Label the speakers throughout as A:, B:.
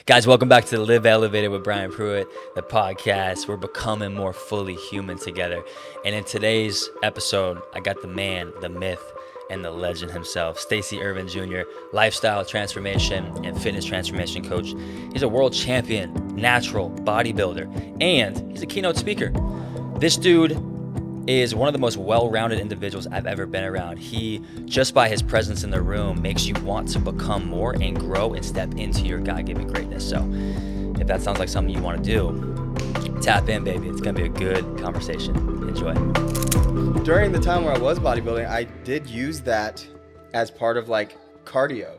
A: Guys, welcome back to Live Elevated with Brian Pruitt, the podcast. We're becoming more fully human together. And in today's episode, I got the man, the myth, and the legend himself, Stacey Ervin Jr., lifestyle transformation and fitness transformation coach. He's a world champion, natural bodybuilder, and he's a keynote speaker. This dude is one of the most well-rounded individuals I've ever been around. He, just by his presence in the room, makes you want to become more and grow and step into your God-given greatness. So if that sounds like something you want to do, tap in, baby. It's going to be a good conversation. Enjoy.
B: During the time where I was bodybuilding, I did use that as part of like cardio,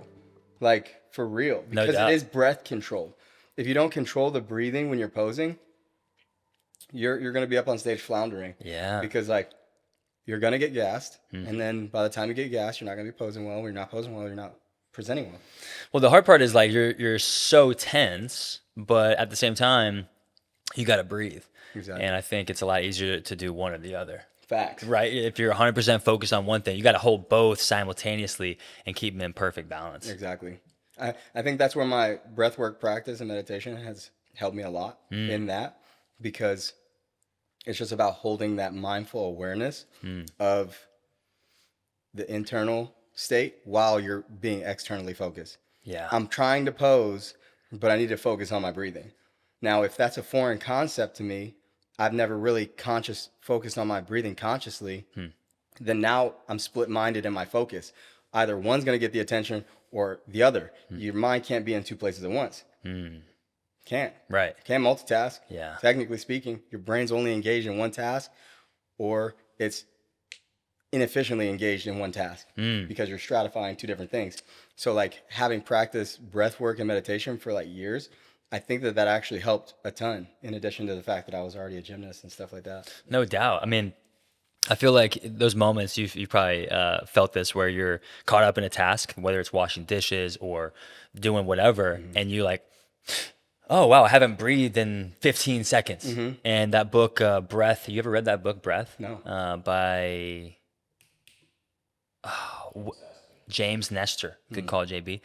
B: like for real, because it is breath control. If you don't control the breathing when you're posing, you're going to be up on stage floundering.
A: Yeah.
B: Because like you're going to get gassed. And then by the time you get gassed, you're not going to be posing well. When you're not posing well, you're not presenting well.
A: Well, the hard part is like you're so tense, but at the same time, you got to breathe.
B: Exactly.
A: And I think it's a lot easier to do one or the other.
B: Facts.
A: Right? If you're 100% focused on one thing, you got to hold both simultaneously and keep them in perfect balance.
B: Exactly. I think that's where my breathwork practice and meditation has helped me a lot in that, because it's just about holding that mindful awareness of the internal state while you're being externally focused.
A: Yeah.
B: I'm trying to pose, but I need to focus on my breathing. Now, if that's a foreign concept to me, I've never really focused on my breathing consciously, then now I'm split-minded in my focus. Either one's going to get the attention or the other. Your mind can't be in two places at once. Can't.
A: Right.
B: Can't multitask.
A: Yeah.
B: Technically speaking, your brain's only engaged in one task, or it's inefficiently engaged in one task because you're stratifying two different things. So like having practiced breath work and meditation for like years, I think that actually helped a ton, in addition to the fact that I was already a gymnast and stuff like that.
A: No doubt. I mean, I feel like those moments you probably felt this, where you're caught up in a task, whether it's washing dishes or doing whatever, and you like, oh, wow, I haven't breathed in 15 seconds. And that book, Breath, you ever read that book, Breath?
B: No.
A: By James Nestor. Good call, JB.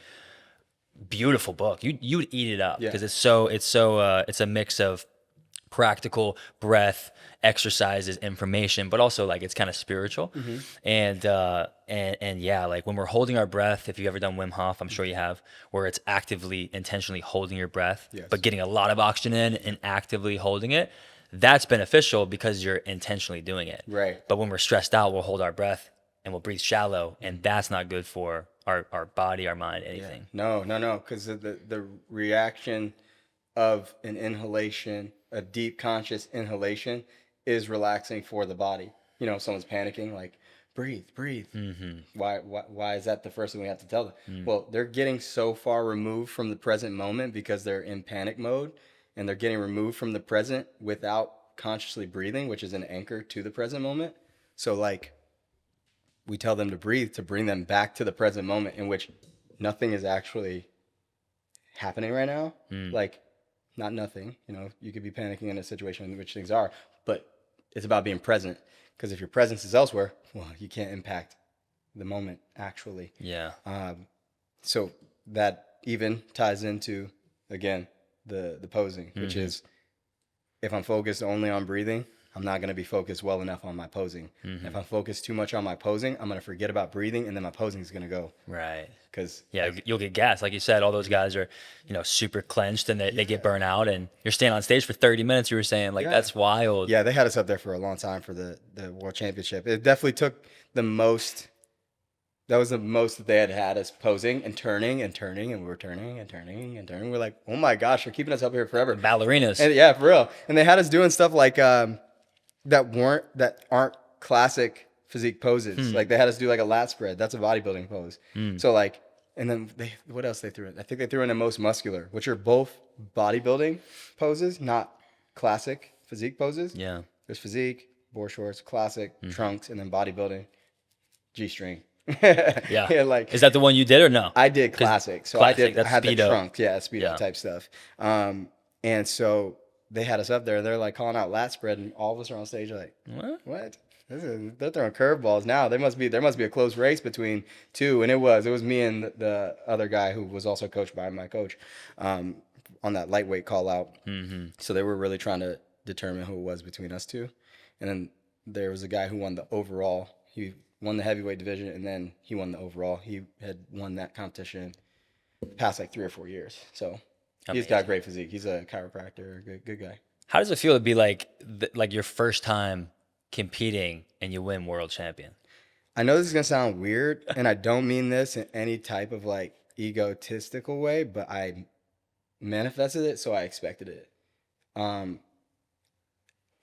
A: Beautiful book. You'd eat it up because it's a mix of practical breath exercises, information, but also like it's kind of spiritual. And yeah, like when we're holding our breath, if you've ever done Wim Hof, I'm sure you have, where it's actively, intentionally holding your breath, but getting a lot of oxygen in and actively holding it, that's beneficial because you're intentionally doing it.
B: Right.
A: But when we're stressed out, we'll hold our breath and we'll breathe shallow, and that's not good for our body, our mind, anything.
B: No, because the reaction of an inhalation, a deep conscious inhalation, is relaxing for the body. You know, if someone's panicking, like breathe. Why is that the first thing we have to tell them? Well, they're getting so far removed from the present moment because they're in panic mode, and they're getting removed from the present without consciously breathing, which is an anchor to the present moment. So like we tell them to breathe to bring them back to the present moment, in which nothing is actually happening right now. Like, not nothing, you know, you could be panicking in a situation in which things are, but it's about being present, because if your presence is elsewhere, well, you can't impact the moment actually.
A: Yeah.
B: So that even ties into, again, the posing, which is, if I'm focused only on breathing, I'm not going to be focused well enough on my posing. If I'm focused too much on my posing, I'm going to forget about breathing, and then my posing is going to go.
A: Right.
B: Because
A: you'll get gassed. Like you said, all those guys are, super clenched, and they get burnt out, and you're staying on stage for 30 minutes. You were saying, like, that's wild.
B: Yeah, they had us up there for a long time for the World Championship. It definitely took the most. That was the most that they had us posing and turning, and we were turning and turning and turning. We're like, oh my gosh, they're keeping us up here forever.
A: Ballerinas.
B: And yeah, for real. And they had us doing stuff like that aren't classic physique poses. Like they had us do like a lat spread. That's a bodybuilding pose. So like, and then what else they threw in? I think they threw in the most muscular, which are both bodybuilding poses, not classic physique poses.
A: Yeah.
B: There's physique, board shorts, classic, trunks, and then bodybuilding, G-string.
A: Yeah.
B: Like,
A: is that the one you did or no?
B: I did classic. So
A: classic,
B: I had the
A: speed up.
B: trunk. Yeah, speed up type stuff. And so they had us up there. They're like calling out lat spread, and all of us are on stage like, what? They're throwing curveballs now. There must be a close race between two, and it was me and the other guy who was also coached by my coach on that lightweight call out.
A: Mm-hmm.
B: So they were really trying to determine who it was between us two. And then there was a guy who won the overall. He won the heavyweight division, and then he won the overall. He had won that competition the past like 3 or 4 years. So he's got great physique. He's a chiropractor, good guy.
A: How does it feel to be like your first time competing and you win world champion?
B: I know this is gonna sound weird, and I don't mean this in any type of like egotistical way, but I manifested it, so I expected it.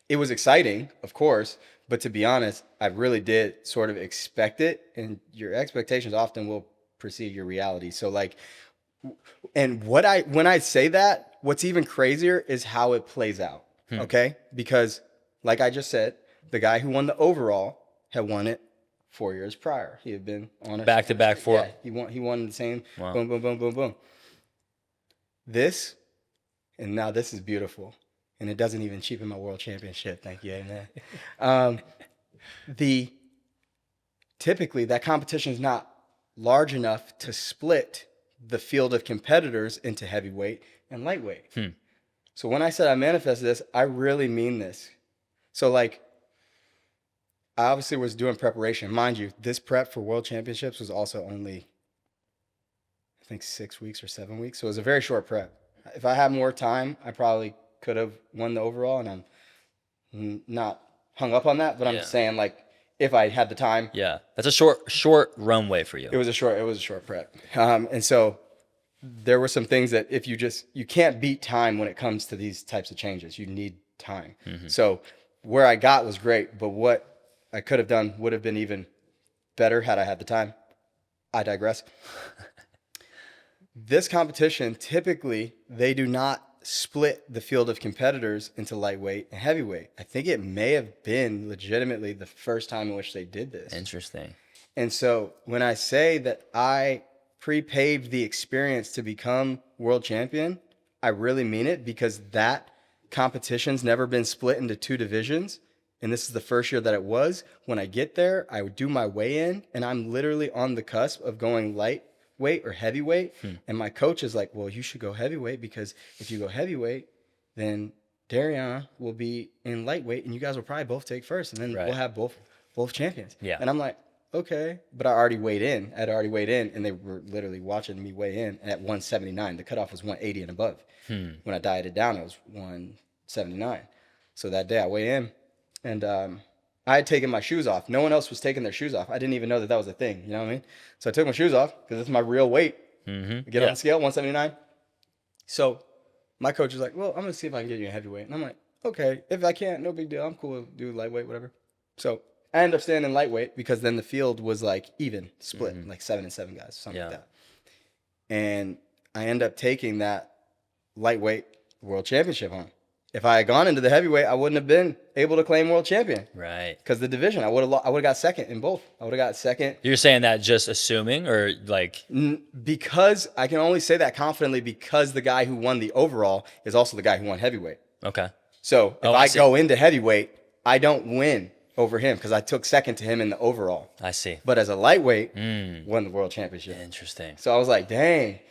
B: It was exciting, of course, but to be honest, I really did sort of expect it, and your expectations often will precede your reality. So like, and when I say that, what's even crazier is how it plays out. Okay, because like I just said, the guy who won the overall had won it 4 years prior. He had been on a
A: Back-to-back 4.
B: Yeah, he won the same.
A: Wow.
B: Boom, boom, boom, boom, boom. This, and now this is beautiful, and it doesn't even cheapen my world championship. Thank you, amen. Typically that competition is not large enough to split the field of competitors into heavyweight and lightweight. So when I said I manifested this, I really mean this. So like, I obviously was doing preparation. Mind you, this prep for world championships was also only, I think, 6 weeks or 7 weeks. So it was a very short prep. If I had more time, I probably could have won the overall, and I'm not hung up on that. But I'm just saying, like, if I had the time.
A: Yeah, that's a short runway for you.
B: It was a short prep. And so there were some things that if you can't beat time when it comes to these types of changes. You need time. So where I got was great, but what I could have done would have been even better had I had the time. I digress. This competition, typically, they do not split the field of competitors into lightweight and heavyweight. I think it may have been legitimately the first time in which they did this.
A: Interesting.
B: And so when I say that I pre-paved the experience to become world champion, I really mean it, because that competition's never been split into 2 divisions. And this is the first year that it was. When I get there, I would do my weigh-in, and I'm literally on the cusp of going lightweight or heavyweight. And my coach is like, well, you should go heavyweight, because if you go heavyweight, then Darian will be in lightweight, and you guys will probably both take first, and then we'll have both champions.
A: Yeah.
B: And I'm like, okay. But I already weighed in. And they were literally watching me weigh in at 179. The cutoff was 180 and above. When I dieted down, it was 179. So that day I weigh in. And I had taken my shoes off. No one else was taking their shoes off. I didn't even know that was a thing. You know what I mean? So I took my shoes off because it's my real weight. I get on the scale, 179. So my coach was like, well, I'm going to see if I can get you a heavyweight. And I'm like, okay, if I can't, no big deal. I'm cool with do lightweight, whatever. So I ended up staying in lightweight because then the field was like even split, like 7 and 7 guys, something like that. And I ended up taking that lightweight world championship home. If I had gone into the heavyweight, I wouldn't have been able to claim world champion.
A: Right.
B: Because the division, I would have got second in both. I would have got second.
A: You're saying that just assuming, or like?
B: Because I can only say that confidently because the guy who won the overall is also the guy who won heavyweight.
A: Okay.
B: So if I go into heavyweight, I don't win over him because I took second to him in the overall.
A: I see.
B: But as a lightweight, won the world championship.
A: Interesting.
B: So I was like, dang.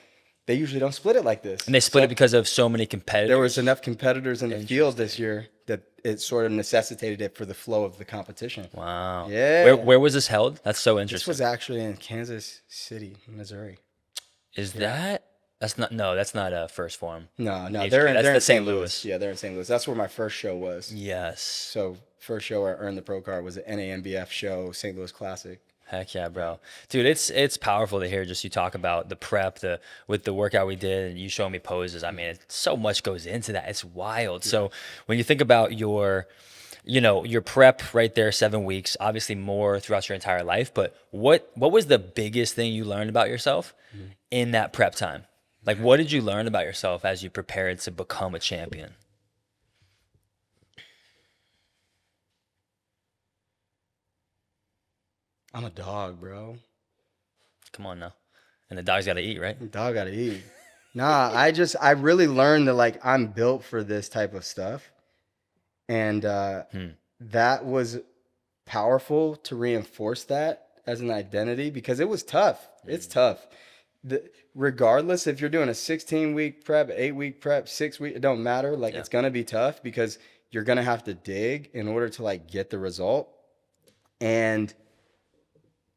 B: They usually don't split it like this.
A: And they split it because of so many competitors?
B: There was enough competitors in the field this year that it sort of necessitated it for the flow of the competition.
A: Wow.
B: Yeah.
A: Where was this held? That's so interesting.
B: This was actually in Kansas City, Missouri.
A: Is that? That's not a First Form.
B: No,
A: HQ.
B: they're
A: That's
B: in
A: the
B: St. Louis. Yeah, they're in St. Louis. That's where my first show was.
A: Yes.
B: So first show I earned the pro card was at NAMBF show, St. Louis Classic.
A: Heck yeah, bro. Dude, it's powerful to hear just you talk about the prep, with the workout we did, and you show me poses. I mean, so much goes into that. It's wild. Yeah. So when you think about your prep right there, 7 weeks, obviously more throughout your entire life, but what was the biggest thing you learned about yourself in that prep time? Like, what did you learn about yourself as you prepared to become a champion?
B: I'm a dog, bro.
A: Come on now. And the dog's got to eat, right?
B: The dog got to eat. Nah, I really learned that, like, I'm built for this type of stuff. And that was powerful to reinforce that as an identity because it was tough. It's tough. regardless if you're doing a 16-week prep, 8-week prep, 6-week, it don't matter. Like it's gonna be tough because you're gonna have to dig in order to like get the result. And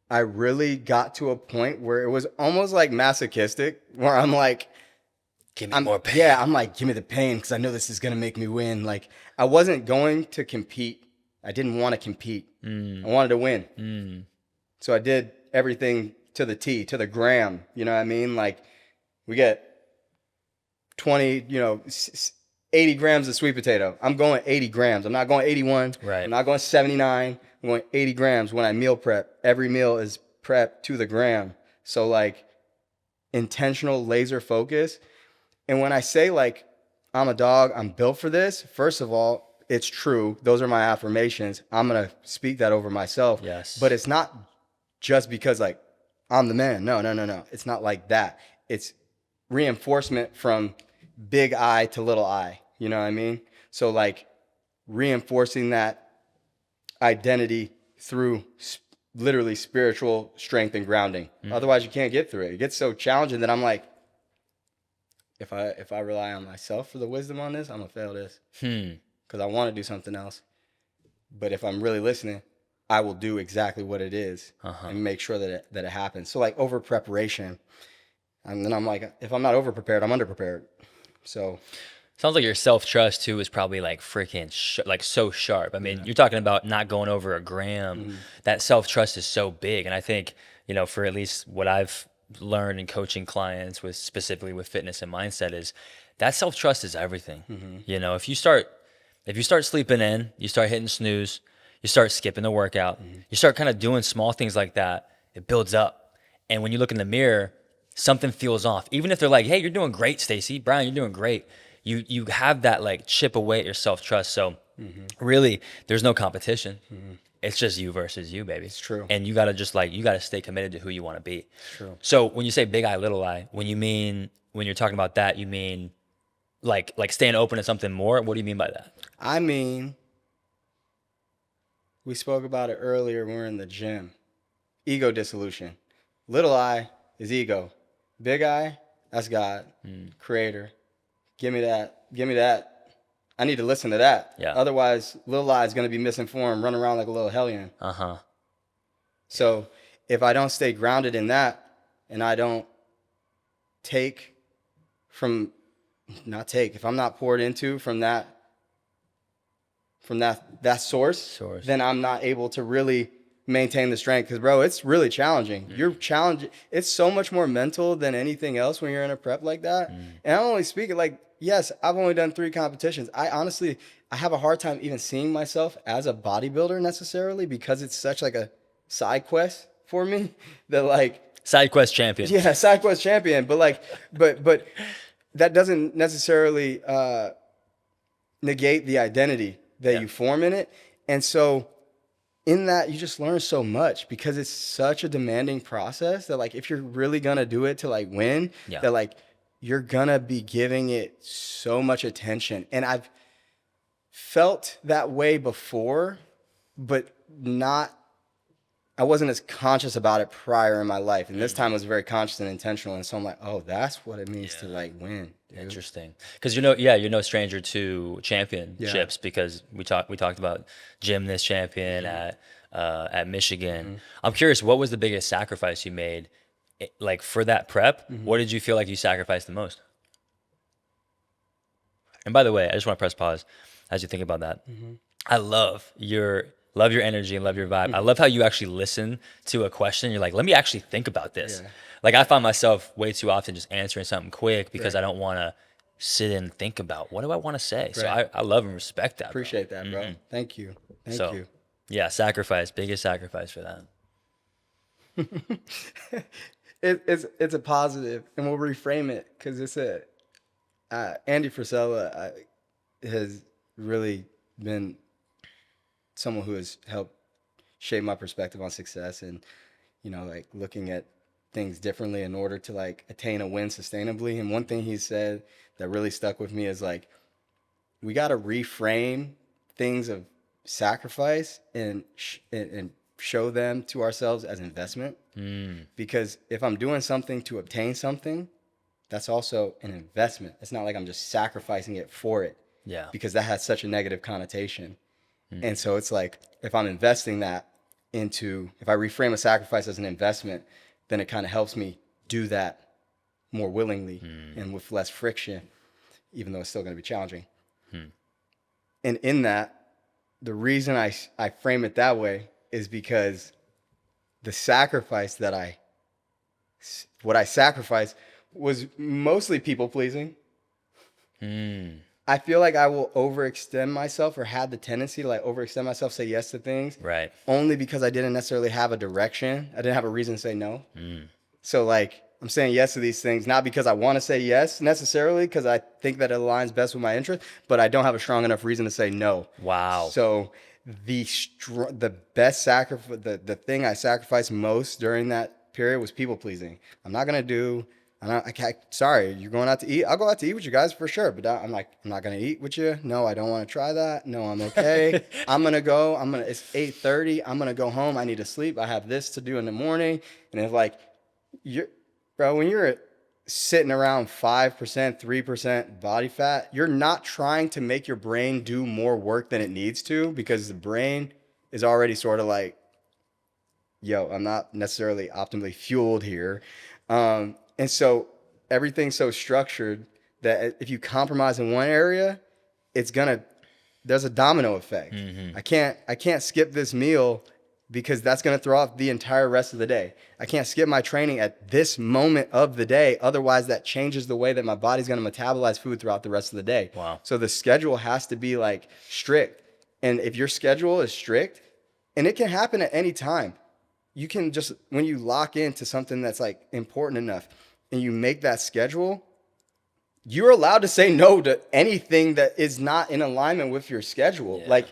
B: I really got to a point where it was almost like masochistic, where I'm like,
A: Give me more pain.
B: yeah, I'm like, give me the pain because I know this is gonna make me win. Like I wasn't going to compete. I didn't want to compete. I wanted to win. So I did everything to the T, to the gram. You know what I mean? Like we get 20, 80 grams of sweet potato. I'm going 80 grams. I'm not going 81.
A: Right.
B: I'm not going 79. I'm going 80 grams when I meal prep. Every meal is prepped to the gram. So like intentional laser focus. And when I say like, I'm a dog, I'm built for this, first of all, it's true. Those are my affirmations. I'm going to speak that over myself.
A: Yes.
B: But it's not just because like I'm the man. No. It's not like that. It's reinforcement from big I to little I. You know what I mean? So like reinforcing that identity through literally spiritual strength and grounding. Otherwise you can't get through it. It gets so challenging that I'm like, if I rely on myself for the wisdom on this, I'm gonna fail this. Because I want to do something else. But if I'm really listening, I will do exactly what it is and make sure that it happens. So like over preparation, and then I'm like, if I'm not over prepared, I'm under prepared. So
A: sounds like your self-trust too is probably like freaking like so sharp. I mean, you're talking about not going over a gram. That self-trust is so big. And I think, for at least what I've learned in coaching clients with specifically with fitness and mindset is that self-trust is everything. If you start sleeping in, you start hitting snooze, you start skipping the workout, you start kind of doing small things like that, it builds up. And when you look in the mirror, something feels off. Even if they're like, hey, you're doing great, Stacey, Brian, you're doing great. You have that like chip away at your self-trust. So really there's no competition. It's just you versus you, baby. It's
B: true.
A: And you gotta you gotta stay committed to who you want to be.
B: True.
A: So when you say big I, little I, when you're talking about that, you mean like staying open to something more? What do you mean by that?
B: I mean, we spoke about it earlier when we were in the gym. Ego dissolution. Little I is ego. Big I, that's God, creator. Give me that. I need to listen to that.
A: Yeah.
B: Otherwise, little I is going to be misinformed, running around like a little hellion. So if I don't stay grounded in that, and I don't if I'm not poured into from that source, then I'm not able to really maintain the strength. Because bro, it's really challenging. You're challenging. It's so much more mental than anything else when you're in a prep like that. And I'm only speaking like, yes, I've only done 3 competitions. I have a hard time even seeing myself as a bodybuilder necessarily because it's such like a side quest for me that like
A: Side quest champion.
B: Yeah, side quest champion. But like, but that doesn't necessarily negate the identity that you form in it. And so in that, you just learn so much because it's such a demanding process that like, if you're really gonna do it to like win, that like you're gonna be giving it so much attention. And I've felt that way before, but I wasn't as conscious about it prior in my life. And this time was very conscious and intentional. And so I'm like, oh, that's what it means to like win. Dude.
A: Interesting. Because you're no stranger to championships because we talked about gymnast champion at Michigan. I'm curious, what was the biggest sacrifice you made like for that prep? What did you feel like you sacrificed the most? And by the way, I just want to press pause as you think about that. I love your energy and love your vibe. I love how you actually listen to a question. You're like, let me actually think about this. Yeah. Like I find myself way too often just answering something quick because I don't want to sit and think about what do I want to say. Right. So I love and respect that.
B: Appreciate that, bro. Thank you. Thank you.
A: Yeah, biggest sacrifice for that.
B: It's a positive, and we'll reframe it because it's Andy Frisella has really been someone who has helped shape my perspective on success and, like looking at things differently in order to like attain a win sustainably. And one thing he said that really stuck with me is like, we got to reframe things of sacrifice and show them to ourselves as investment. Because if I'm doing something to obtain something, that's also an investment. It's not like I'm just sacrificing it for it.
A: Yeah.
B: Because that has such a negative connotation. And so it's like, if I'm investing that into, if I reframe a sacrifice as an investment, then it kind of helps me do that more willingly and with less friction, even though it's still going to be challenging. And in that, the reason I frame it that way is because the sacrifice what I sacrificed was mostly people pleasing. I feel like I will overextend myself, or had the tendency to like overextend myself, say yes to things.
A: Right.
B: Only because I didn't necessarily have a direction. I didn't have a reason to say no. So like, I'm saying yes to these things, not because I want to say yes necessarily, because I think that it aligns best with my interest, but I don't have a strong enough reason to say no.
A: Wow.
B: So the best sacrifice, the thing I sacrificed most during that period was people pleasing. Sorry, you're going out to eat? I'll go out to eat with you guys for sure. But I'm like, I'm not going to eat with you. No, I don't want to try that. No, I'm okay. It's 8:30. I'm going to go home. I need to sleep. I have this to do in the morning. And it's like, when you're sitting around 5%, 3% body fat, you're not trying to make your brain do more work than it needs to, because the brain is already sort of like, yo, I'm not necessarily optimally fueled here. And so everything's so structured that if you compromise in one area, there's a domino effect. I can't skip this meal, because that's going to throw off the entire rest of the day. I can't skip my training at this moment of the day. Otherwise, that changes the way that my body's going to metabolize food throughout the rest of the day.
A: Wow.
B: So the schedule has to be like strict. And if your schedule is strict, and it can happen at any time, you can just, when you lock into something that's like important enough and you make that schedule, you're allowed to say no to anything that is not in alignment with your schedule.
A: Yeah.
B: Like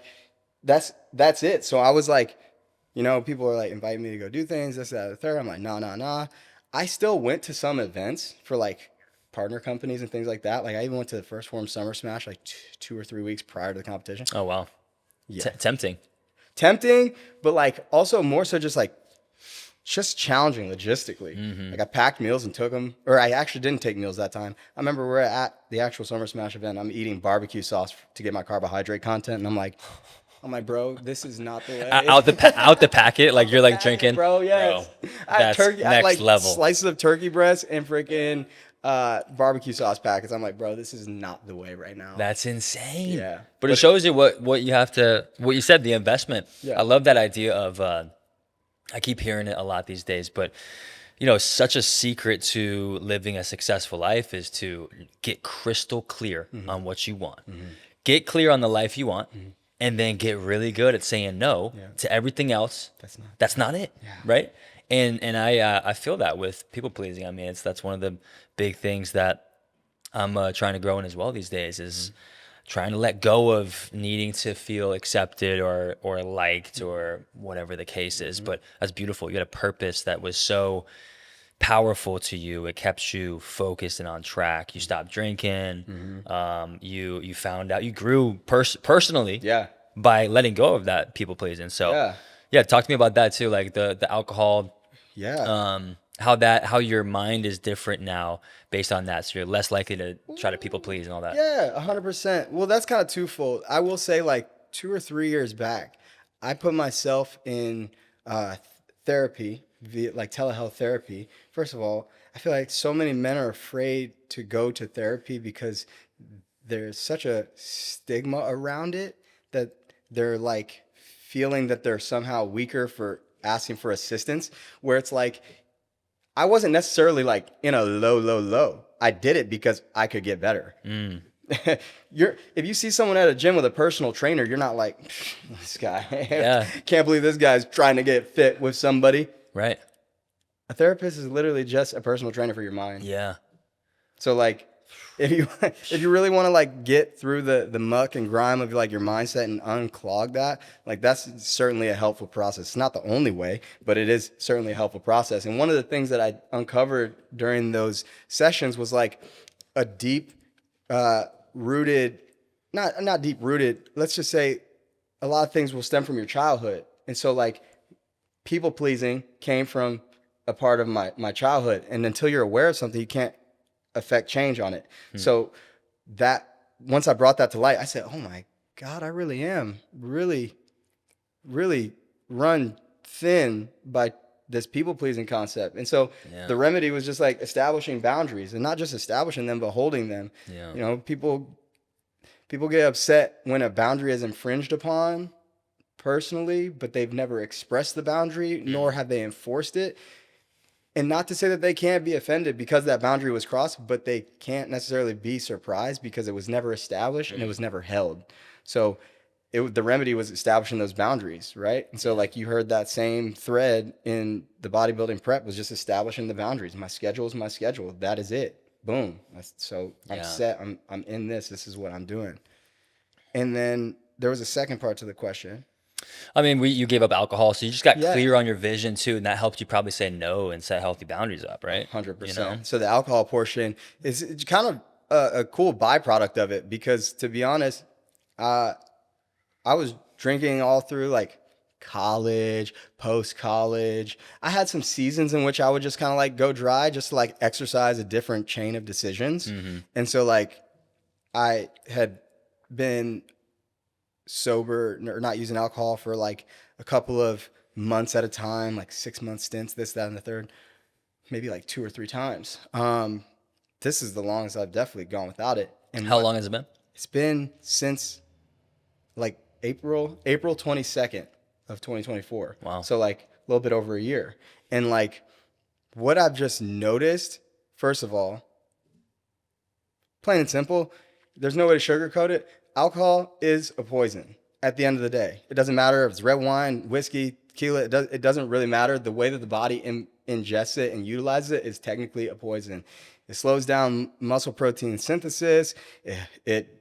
B: that's it. So I was like, people are like inviting me to go do things, this, that, the third. I'm like, nah. I still went to some events for like partner companies and things like that. Like I even went to the First Form Summer Smash like 2 or 3 weeks prior to the competition.
A: Oh, wow.
B: Yeah.
A: Tempting,
B: but like also more so just challenging logistically. Like I packed meals and took them, or I actually didn't take meals that time. I remember we're at the actual Summer Smash event. I'm eating barbecue sauce to get my carbohydrate content. And I'm like, bro, this is not the way.
A: out the packet, like you're like drinking,
B: bro. Yes,
A: bro,
B: I had
A: that's
B: turkey, I had
A: next
B: like
A: level.
B: slices of turkey breast and freaking barbecue sauce packets. I'm like, bro, this is not the way right now.
A: That's insane.
B: Yeah,
A: but it shows you what you have to, what you said, the investment.
B: Yeah.
A: I love that idea of. I keep hearing it a lot these days, but such a secret to living a successful life is to get crystal clear on what you want. Get clear on the life you want. And then get really good at saying no to everything else. That's not it, right? And I feel that with people pleasing. I mean, that's one of the big things that I'm trying to grow in as well these days is trying to let go of needing to feel accepted or liked or whatever the case is. But that's beautiful. You had a purpose that was so powerful to you. It kept you focused and on track. You stopped drinking. You found out you grew personally by letting go of that people pleasing. So talk to me about that too. Like the alcohol, how your mind is different now based on that. So you're less likely to try to people please and all that.
B: Yeah, 100%. Well, that's kind of twofold. I will say like 2 or 3 years back, I put myself in therapy, like telehealth therapy. First of all, I feel like so many men are afraid to go to therapy because there's such a stigma around it that they're like feeling that they're somehow weaker for asking for assistance, where it's like, I wasn't necessarily like in a low. I did it because I could get better. If you see someone at a gym with a personal trainer, you're not like, this guy, can't believe this guy's trying to get fit with somebody.
A: Right.
B: A therapist is literally just a personal trainer for your mind.
A: Yeah.
B: So like, if you really want to like get through the muck and grime of like your mindset and unclog that, like that's certainly a helpful process. It's not the only way, but it is certainly a helpful process. And one of the things that I uncovered during those sessions was like a deep rooted, not deep rooted, let's just say a lot of things will stem from your childhood. And so like people pleasing came from a part of my childhood. And until you're aware of something, you can't affect change on it. So that once I brought that to light, I said, oh my God, I really am really, really run thin by this people pleasing concept. And so the remedy was just like establishing boundaries, and not just establishing them, but holding them.
A: Yeah.
B: You know, people get upset when a boundary is infringed upon personally, but they've never expressed the boundary, nor have they enforced it. And not to say that they can't be offended because that boundary was crossed, but they can't necessarily be surprised because it was never established and it was never held. So the remedy was establishing those boundaries, right? And so like you heard that same thread in the bodybuilding prep was just establishing the boundaries. My schedule is my schedule. That is it. Boom. So I'm set. I'm in this. This is what I'm doing. And then there was a second part to the question.
A: I mean, you gave up alcohol, so you just got clear on your vision too, and that helped you probably say no and set healthy boundaries up, right?
B: 100%.
A: You know?
B: So the alcohol portion is kind of a cool byproduct of it, because to be honest, I was drinking all through like college, post-college. I had some seasons in which I would just kind of like go dry just to like exercise a different chain of decisions. And so like I had been sober or not using alcohol for like a couple of months at a time, like 6-month stints, this, that, and the third, maybe like 2 or 3 times. This is the longest I've definitely gone without it. And
A: How long has it been?
B: It's been since like April 22nd of 2024.
A: Wow.
B: So like a little bit over a year. And like what I've just noticed, first of all, plain and simple, there's no way to sugarcoat it. Alcohol is a poison at the end of the day. It doesn't matter if it's red wine, whiskey, tequila. It doesn't really matter. The way that the body ingests it and utilizes it is technically a poison. It slows down muscle protein synthesis. It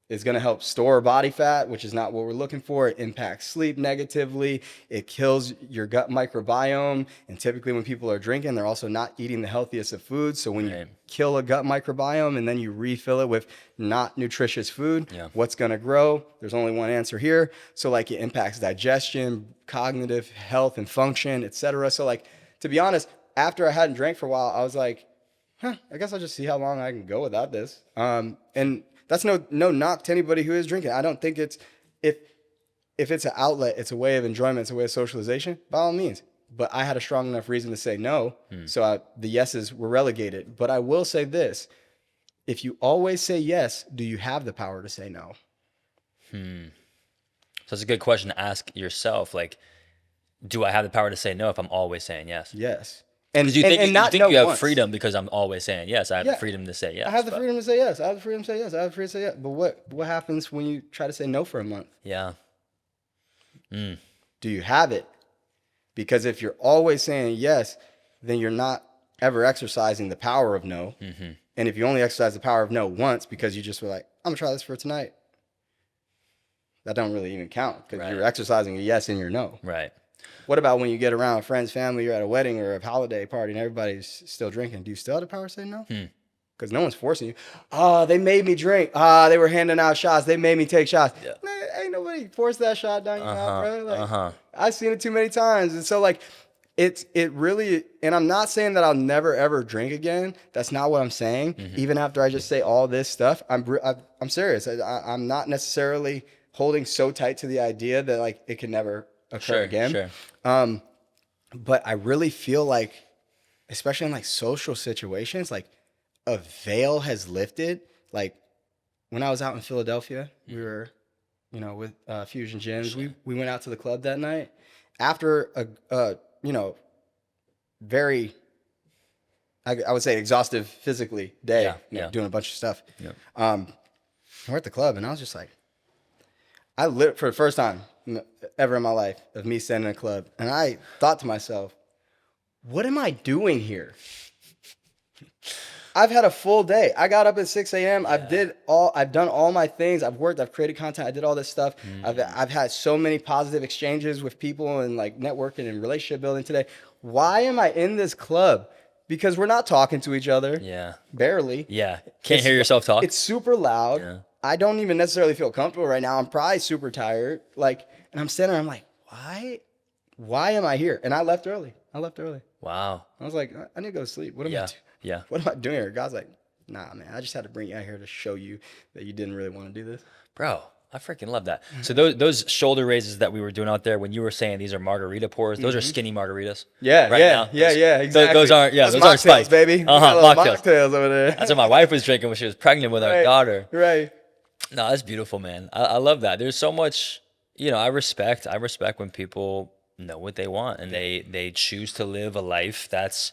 B: is going to help store body fat, which is not what we're looking for. It impacts sleep negatively. It kills your gut microbiome. And typically when people are drinking, they're also not eating the healthiest of foods. So when you kill a gut microbiome and then you refill it with not nutritious food, what's going to grow? There's only one answer here. So like it impacts digestion, cognitive health and function, etc. So like, to be honest, after I hadn't drank for a while, I was like, I guess I'll just see how long I can go without this. And that's no knock to anybody who is drinking. I don't think it's, if it's an outlet, it's a way of enjoyment, it's a way of socialization, by all means. But I had a strong enough reason to say no. So the yeses were relegated. But I will say this. If you always say yes, do you have the power to say no?
A: So it's a good question to ask yourself. Like, do I have the power to say no if I'm always saying yes?
B: Yes.
A: And you think
B: no
A: you have
B: once.
A: freedom because I'm always saying yes. I have the freedom to say yes.
B: I have the freedom to say yes. I have the freedom to say yes. I have the freedom to say yes. But what happens when you try to say no for a month?
A: Yeah.
B: Do you have it? Because if you're always saying yes, then you're not ever exercising the power of no. And if you only exercise the power of no once because you just were like, I'm going to try this for tonight, that don't really even count because you're exercising a yes and your no.
A: Right.
B: What about when you get around friends, family, you're at a wedding or a holiday party and everybody's still drinking? Do you still have the power to say no? Because no one's forcing you. Oh, they made me drink. They were handing out shots. They made me take shots. Yeah. Man, ain't nobody forced that shot down your mouth, bro. Like, I've seen it too many times. And so like, it really, and I'm not saying that I'll never ever drink again. That's not what I'm saying. Even after I just say all this stuff, I'm serious. I'm not necessarily holding so tight to the idea that like it can never occur again. But I really feel like, especially in like social situations, like a veil has lifted. Like when I was out in Philadelphia, we were, with Fusion Gyms. We went out to the club that night after a very, I would say exhaustive physically day, doing a bunch of stuff. We're at the club and I was just like, I lived for the first time ever in my life of me standing in a club. And I thought to myself, what am I doing here? I've had a full day. I got up at 6 a.m. Yeah. I've done all my things. I've worked, I've created content. I did all this stuff. I've had so many positive exchanges with people and like networking and relationship building today. Why am I in this club? Because we're not talking to each other. Yeah. Barely.
A: Yeah. Can't hear yourself talk.
B: It's super loud. Yeah. I don't even necessarily feel comfortable right now. I'm probably super tired. Like, and I'm standing there, I'm like, why am I here? And I left early.
A: Wow.
B: I was like, I need to go to sleep. What am I
A: Yeah.
B: What am I doing here? God's like, nah, man, I just had to bring you out here to show you that you didn't really want to do this.
A: Bro, I freaking love that. So those shoulder raises that we were doing out there, when you were saying these are margarita pours, those are skinny margaritas.
B: Yeah,
A: right
B: yeah,
A: now.
B: exactly.
A: Those aren't,
B: That's
A: those aren't
B: mocktails,
A: spiked.
B: baby. Mocktails over there.
A: That's what my wife was drinking when she was pregnant with our daughter.
B: Right.
A: No, that's beautiful, man. I love that. There's so much, I respect when people know what they want and they choose to live a life that's,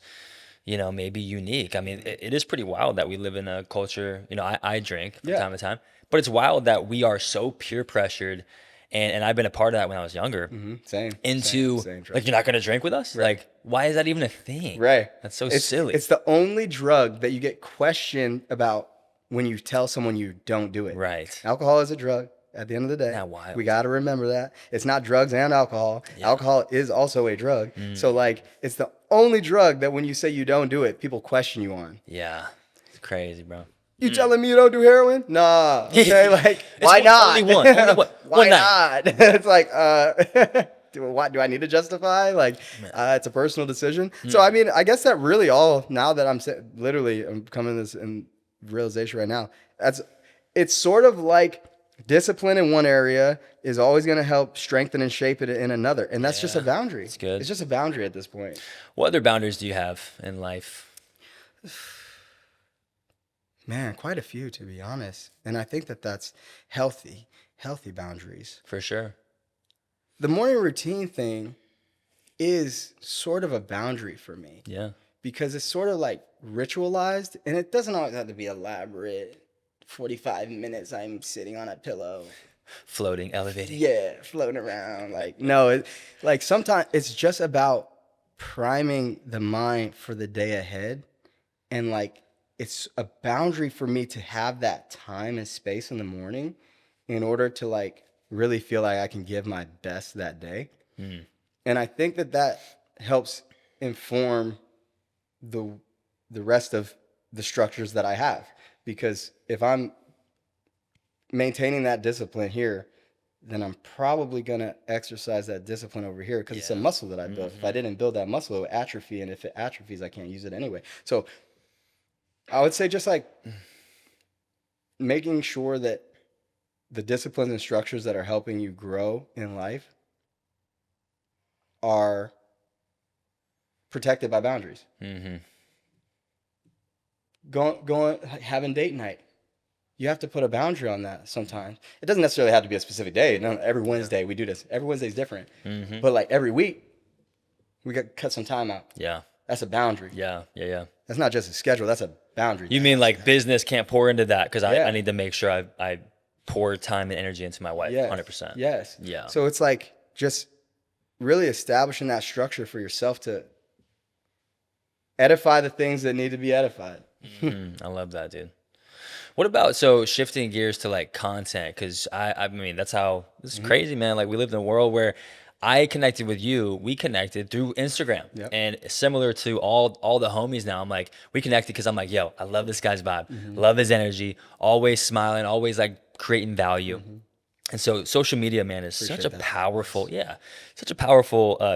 A: maybe unique. I mean, it is pretty wild that we live in a culture, I drink from time to time, but it's wild that we are so peer pressured. And I've been a part of that when I was younger.
B: Same.
A: Like, you're not going to drink with us?
B: Right.
A: Like, why is that even a thing?
B: Right.
A: That's so silly.
B: It's the only drug that you get questioned about when you tell someone you don't do it.
A: Right.
B: Alcohol is a drug at the end of the day.
A: Not wild.
B: We got to remember that. It's not drugs and alcohol.
A: Yeah.
B: Alcohol is also a drug. So, like, it's the only drug that when you say you don't do it, people question you on.
A: Yeah. It's crazy, bro.
B: You telling me you don't do heroin? Nah. Okay, like, why not?
A: Only one.
B: Why
A: One night.
B: not? It's like, do I need to justify? Like, it's a personal decision. So, I mean, I guess that really all, now that I'm coming to this in realization right now, it's sort of like discipline in one area is always going to help strengthen and shape it in another. And that's just a boundary.
A: It's good.
B: It's just a boundary at this point.
A: What other boundaries do you have in life?
B: Man, quite a few, to be honest. And I think that's healthy boundaries.
A: For sure.
B: The morning routine thing is sort of a boundary for me.
A: Yeah.
B: Because it's sort of like ritualized, and it doesn't always have to be elaborate. 45 minutes I'm sitting on a pillow.
A: Floating, elevating.
B: Yeah, floating around. Like, no, like sometimes it's just about priming the mind for the day ahead. And like, it's a boundary for me to have that time and space in the morning in order to like really feel like I can give my best that day. And I think that helps inform the rest of the structures that I have. Because if I'm maintaining that discipline here, then I'm probably going to exercise that discipline over here because it's a muscle that I built. If I didn't build that muscle, it would atrophy. And if it atrophies, I can't use it anyway. So I would say just like making sure that the disciplines and structures that are helping you grow in life are protected by boundaries. Going having date night. You have to put a boundary on that sometimes. It doesn't necessarily have to be a specific day. No, every Wednesday we do this. Every Wednesday is different. But like every week, we got to cut some time out.
A: Yeah.
B: That's a boundary.
A: Yeah.
B: That's not just a schedule. That's a boundary.
A: You mean like business can't pour into that? Because I need to make sure I pour time and energy into my wife. 100%.
B: Yes.
A: Yeah.
B: So it's like just really establishing that structure for yourself to edify the things that need to be edified.
A: I love that, dude. What about, so shifting gears to like content? Because I mean, this is crazy, man. Like we live in a world where I connected with you. We connected through Instagram. And similar to all the homies now, I'm like, we connected because I'm like, yo, I love this guy's vibe. Love his energy. Always smiling, always like creating value. And so social media, man, is such a powerful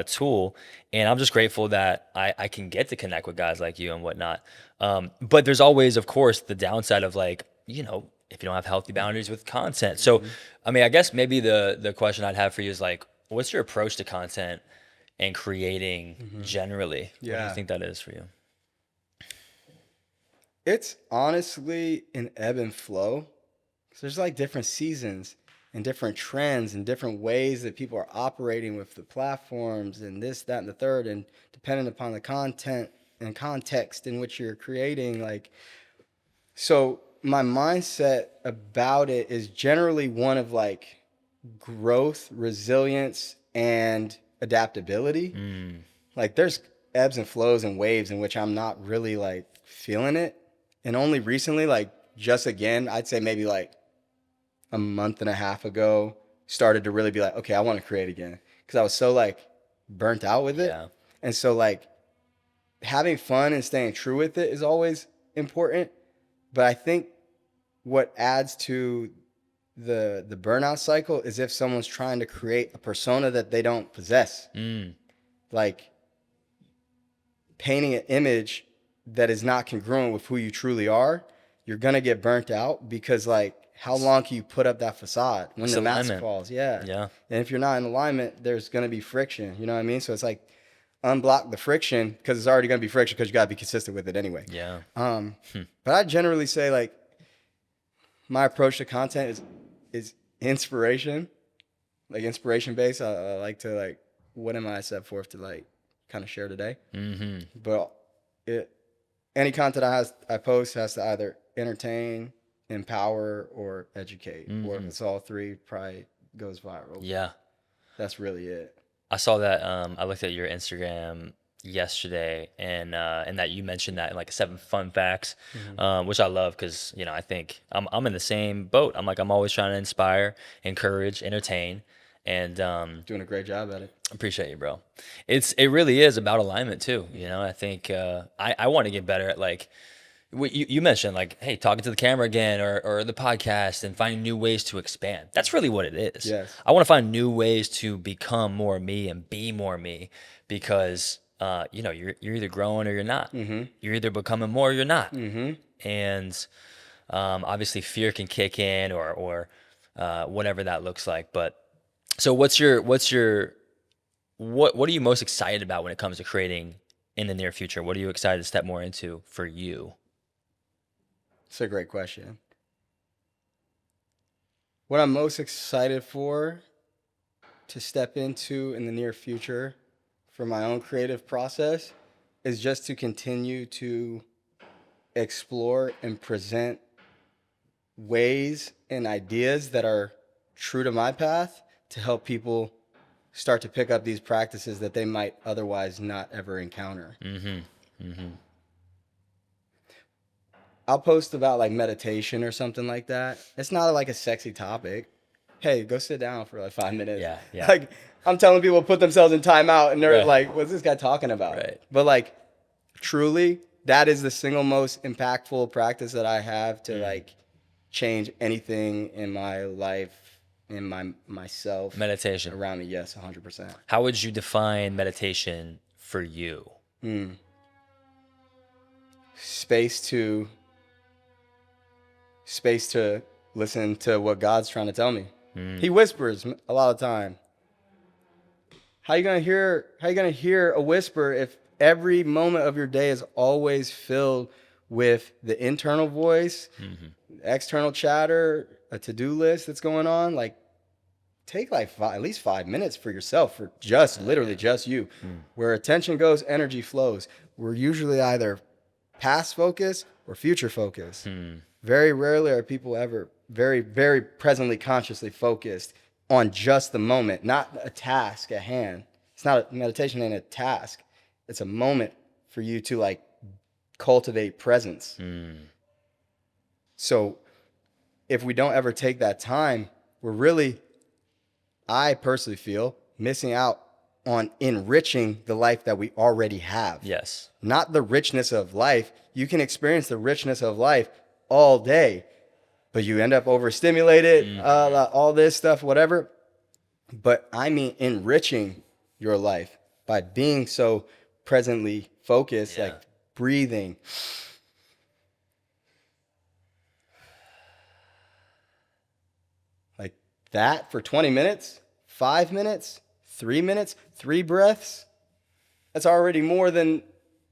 A: tool. And I'm just grateful that I can get to connect with guys like you and whatnot. But there's always, of course, the downside of like, if you don't have healthy boundaries with content. So, I mean, I guess maybe the question I'd have for you is like, what's your approach to content and creating generally? What do you think that is for you?
B: It's honestly an ebb and flow. So there's like different seasons and different trends and different ways that people are operating with the platforms and this, that, and the third. And depending upon the content and context in which you're creating, like, so my mindset about it is generally one of like growth, resilience, and adaptability. Like there's ebbs and flows and waves in which I'm not really like feeling it. And only recently, like just again, I'd say maybe like a month and a half ago, started to really be like, okay, I want to create again. Because I was so like burnt out with it. And so like having fun and staying true with it is always important. But I think what adds to the burnout cycle is if someone's trying to create a persona that they don't possess. like painting an image that is not congruent with who you truly are, you're gonna get burnt out, because like how long can you put up that facade when
A: It's
B: the mask
A: alignment.
B: falls? Yeah.
A: Yeah.
B: And if you're not in alignment, there's gonna be friction. You know what I mean? So it's like unblock the friction, because it's already gonna be friction, because you gotta be consistent with it anyway.
A: Yeah.
B: But I generally say like my approach to content is inspiration, like inspiration based. I like to like, what am I set forth to like kind of share today? But any content I post has to either entertain, empower, or educate. Or if it's all three, probably goes viral.
A: Yeah.
B: That's really it.
A: I saw that. I looked at your Instagram yesterday, and that you mentioned that in like 7 fun facts, which I love, because I think I'm in the same boat. I'm always trying to inspire, encourage, entertain, and
B: Doing a great job at it.
A: appreciate you, bro. It really is about alignment too. I think I want to get better at like. You mentioned like, hey, talking to the camera again, or the podcast, and finding new ways to expand. That's really what it is.
B: Yes.
A: I want to find new ways to become more me and be more me, because you're either growing or you're not. You're either becoming more or you're not. And obviously fear can kick in, or whatever that looks like. But so what are you most excited about when it comes to creating in the near future? What are you excited to step more into for you?
B: It's a great question. What I'm most excited for to step into in the near future for my own creative process is just to continue to explore and present ways and ideas that are true to my path, to help people start to pick up these practices that they might otherwise not ever encounter. I'll post about like meditation or something like that. It's not like a sexy topic. Hey, go sit down for like 5 minutes.
A: Yeah.
B: Like I'm telling people to put themselves in timeout, and they're
A: Right.
B: like, what's this guy talking about?
A: Right.
B: But like truly, that is the single most impactful practice that I have to like change anything in my life, in myself.
A: Meditation.
B: Around me, yes, 100%.
A: How would you define meditation for you?
B: Space to listen to what God's trying to tell me. He whispers a lot of time. How you gonna hear a whisper if every moment of your day is always filled with the internal voice, external chatter, a to-do list that's going on? Like, take like at least 5 minutes for yourself, for literally just you. Where attention goes, energy flows. We're usually either past focus or future focus. Very rarely are people ever very, very presently, consciously focused on just the moment, not a task at hand. It's not meditation ain't a task. It's a moment for you to like cultivate presence. So if we don't ever take that time, we're really, I personally feel, missing out on enriching the life that we already have.
A: Yes.
B: Not the richness of life. You can experience the richness of life all day, but you end up overstimulated, all this stuff, whatever. But I mean enriching your life by being so presently focused, like breathing. Like that for 20 minutes, 5 minutes, 3 minutes, 3 breaths. That's already more than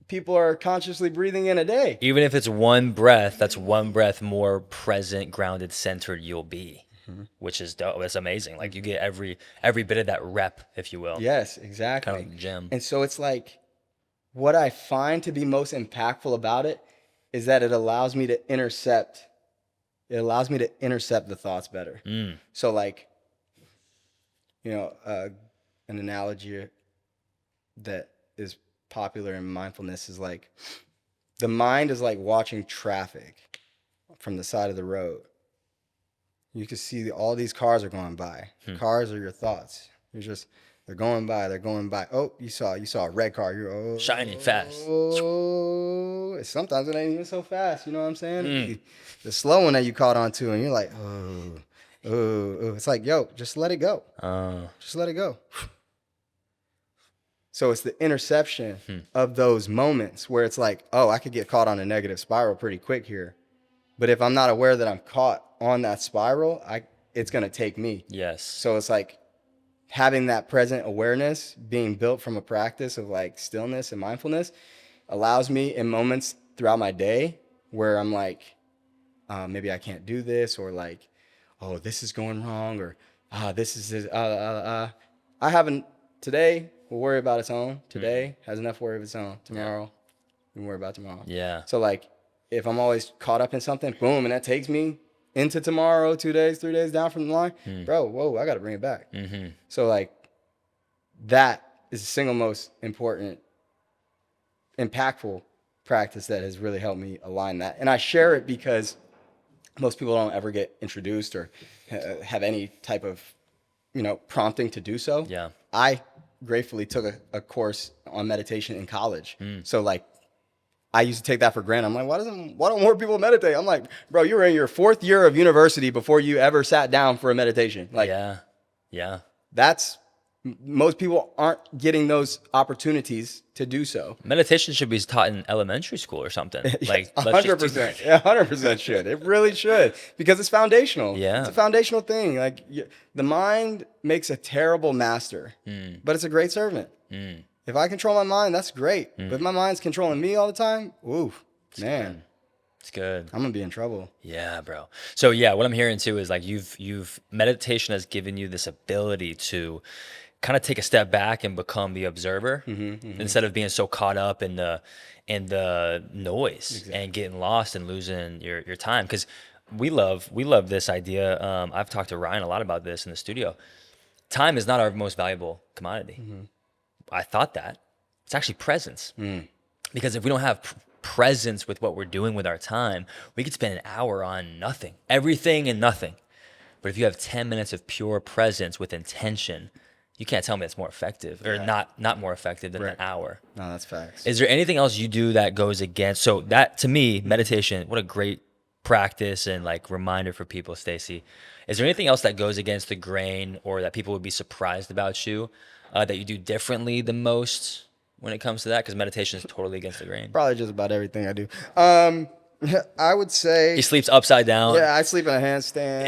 B: people are consciously breathing in a day.
A: Even if it's one breath, that's one breath more present, grounded, centered you'll be, which is dope. That's amazing. Like you get every bit of that rep, if you will.
B: Yes, exactly.
A: Kind of like the gym.
B: And so it's like, what I find to be most impactful about it is that it allows me to intercept. It allows me to intercept the thoughts better. So like, an analogy that is popular in mindfulness is like, the mind is like watching traffic from the side of the road. You can see all these cars are going by. Cars are your thoughts. They're going by. Oh, you saw a red car. You're
A: Shining fast.
B: Oh, sometimes it ain't even so fast. You know what I'm saying? The slow one that you caught on to, and you're like, oh. It's like, yo, just let it go. Just let it go. So it's the interception of those moments where it's like, oh, I could get caught on a negative spiral pretty quick here. But if I'm not aware that I'm caught on that spiral, it's going to take me.
A: Yes.
B: So it's like having that present awareness being built from a practice of like stillness and mindfulness allows me in moments throughout my day where I'm like, maybe I can't do this, or like, oh, this is going wrong, or this is I haven't today will worry about its own. Today has enough worry of its own. Tomorrow, we can worry about tomorrow.
A: Yeah.
B: So like, if I'm always caught up in something, boom, and that takes me into tomorrow, 2 days, 3 days down from the line, bro, whoa, I got to bring it back. So like, that is the single most important, impactful practice that has really helped me align that. And I share it because most people don't ever get introduced or have any type of, prompting to do so.
A: Yeah.
B: I gratefully took a course on meditation in college. So like, I used to take that for granted. I'm like, why don't more people meditate? I'm like, bro, you were in your 4th year of university before you ever sat down for a meditation. Like,
A: yeah.
B: Most people aren't getting those opportunities to do so.
A: Meditation should be taught in elementary school or something. Like
B: 100%. Yeah, 100% should. It really should, because it's foundational.
A: Yeah.
B: It's a foundational thing. Like, the mind makes a terrible master, but it's a great servant. If I control my mind, that's great. But if my mind's controlling me all the time, ooh, man.
A: It's good.
B: I'm gonna be in trouble.
A: Yeah, bro. So yeah, what I'm hearing too is like meditation has given you this ability to kind of take a step back and become the observer instead of being so caught up in the noise and getting lost and losing your time. Because we love this idea. I've talked to Ryan a lot about this in the studio. Time is not our most valuable commodity. I thought that. It's actually presence. Because if we don't have presence with what we're doing with our time, we could spend an hour on nothing, everything and nothing. But if you have 10 minutes of pure presence with intention, you can't tell me it's more effective or not more effective than an hour.
B: No, that's facts.
A: Is there anything else you do that goes against? So that, to me, meditation, what a great practice and like reminder for people, Stacey. Is there anything else that goes against the grain or that people would be surprised about you that you do differently than most when it comes to that? Because meditation is totally against the grain.
B: Probably just about everything I do. I would say
A: He sleeps upside down.
B: Yeah, I sleep in a handstand.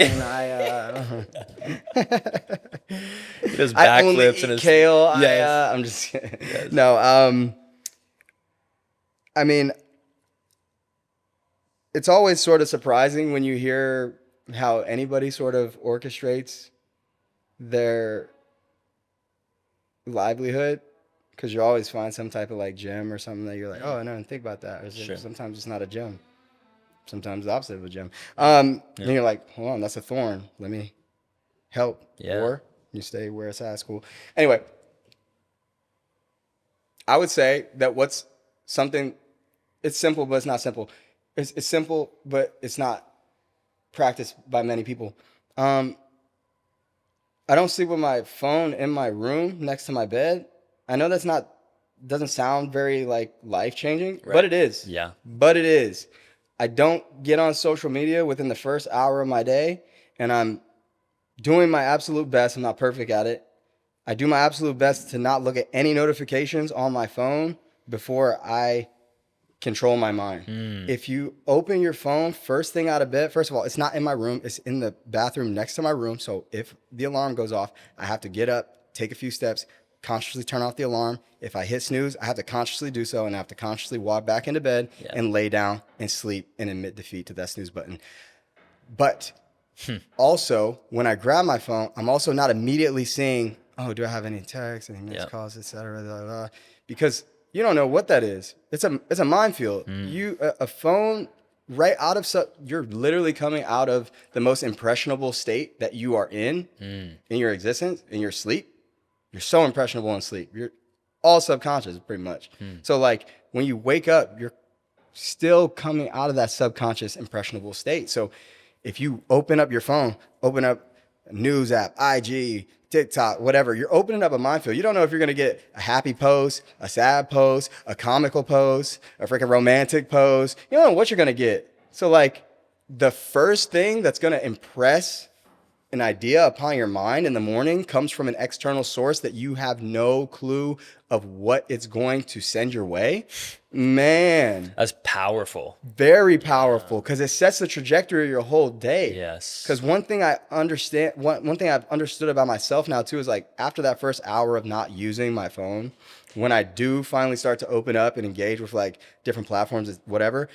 A: He does
B: I only
A: backflips
B: eat
A: and his
B: kale.
A: Yes.
B: I'm just kidding.
A: Yes.
B: No. I mean, it's always sort of surprising when you hear how anybody sort of orchestrates their livelihood, because you always find some type of like gym or something that you're like, oh, I never think about that.
A: Sure.
B: Sometimes it's not a gym. Sometimes the opposite of a gym. And you're like, hold on, that's a thorn. Let me help.
A: Yeah.
B: Or you stay where it's at, school. Anyway, I would say that what's something, it's simple, but it's not simple. It's simple, but it's not practiced by many people. I don't sleep with my phone in my room next to my bed. I know doesn't sound very like life-changing,
A: Right.
B: but it is.
A: Yeah.
B: But it is. I don't get on social media within the first hour of my day, and I'm doing my absolute best. I'm not perfect at it. I do my absolute best to not look at any notifications on my phone before I control my mind. If you open your phone first thing out of bed, first of all, it's not in my room. It's in the bathroom next to my room. So if the alarm goes off, I have to get up, take a few steps, consciously turn off the alarm. If I hit snooze, I have to consciously do so, and I have to consciously walk back into bed and lay down and sleep and admit defeat to that snooze button. But also, when I grab my phone, I'm also not immediately seeing, oh, do I have any texts, any missed calls, et cetera, blah, blah, blah. Because you don't know what that is. It's a minefield. A phone right out of you're literally coming out of the most impressionable state that you are in your existence, in your sleep. You're so impressionable in sleep. You're all subconscious, pretty much. So like when you wake up, you're still coming out of that subconscious impressionable state. So if you open up your phone, open up a news app, IG, TikTok, whatever, you're opening up a minefield. You don't know if you're going to get a happy post, a sad post, a comical post, a freaking romantic post. You don't know what you're going to get. So like the first thing that's going to impress an idea upon your mind in the morning comes from an external source that you have no clue of what it's going to send your way, man,
A: That's powerful.
B: very powerful, because it sets the trajectory of your whole day.
A: Yes.
B: Because one thing I understand, one thing I've understood about myself now too is like after that first hour of not using my phone, when I do finally start to open up and engage with like different platforms, whatever,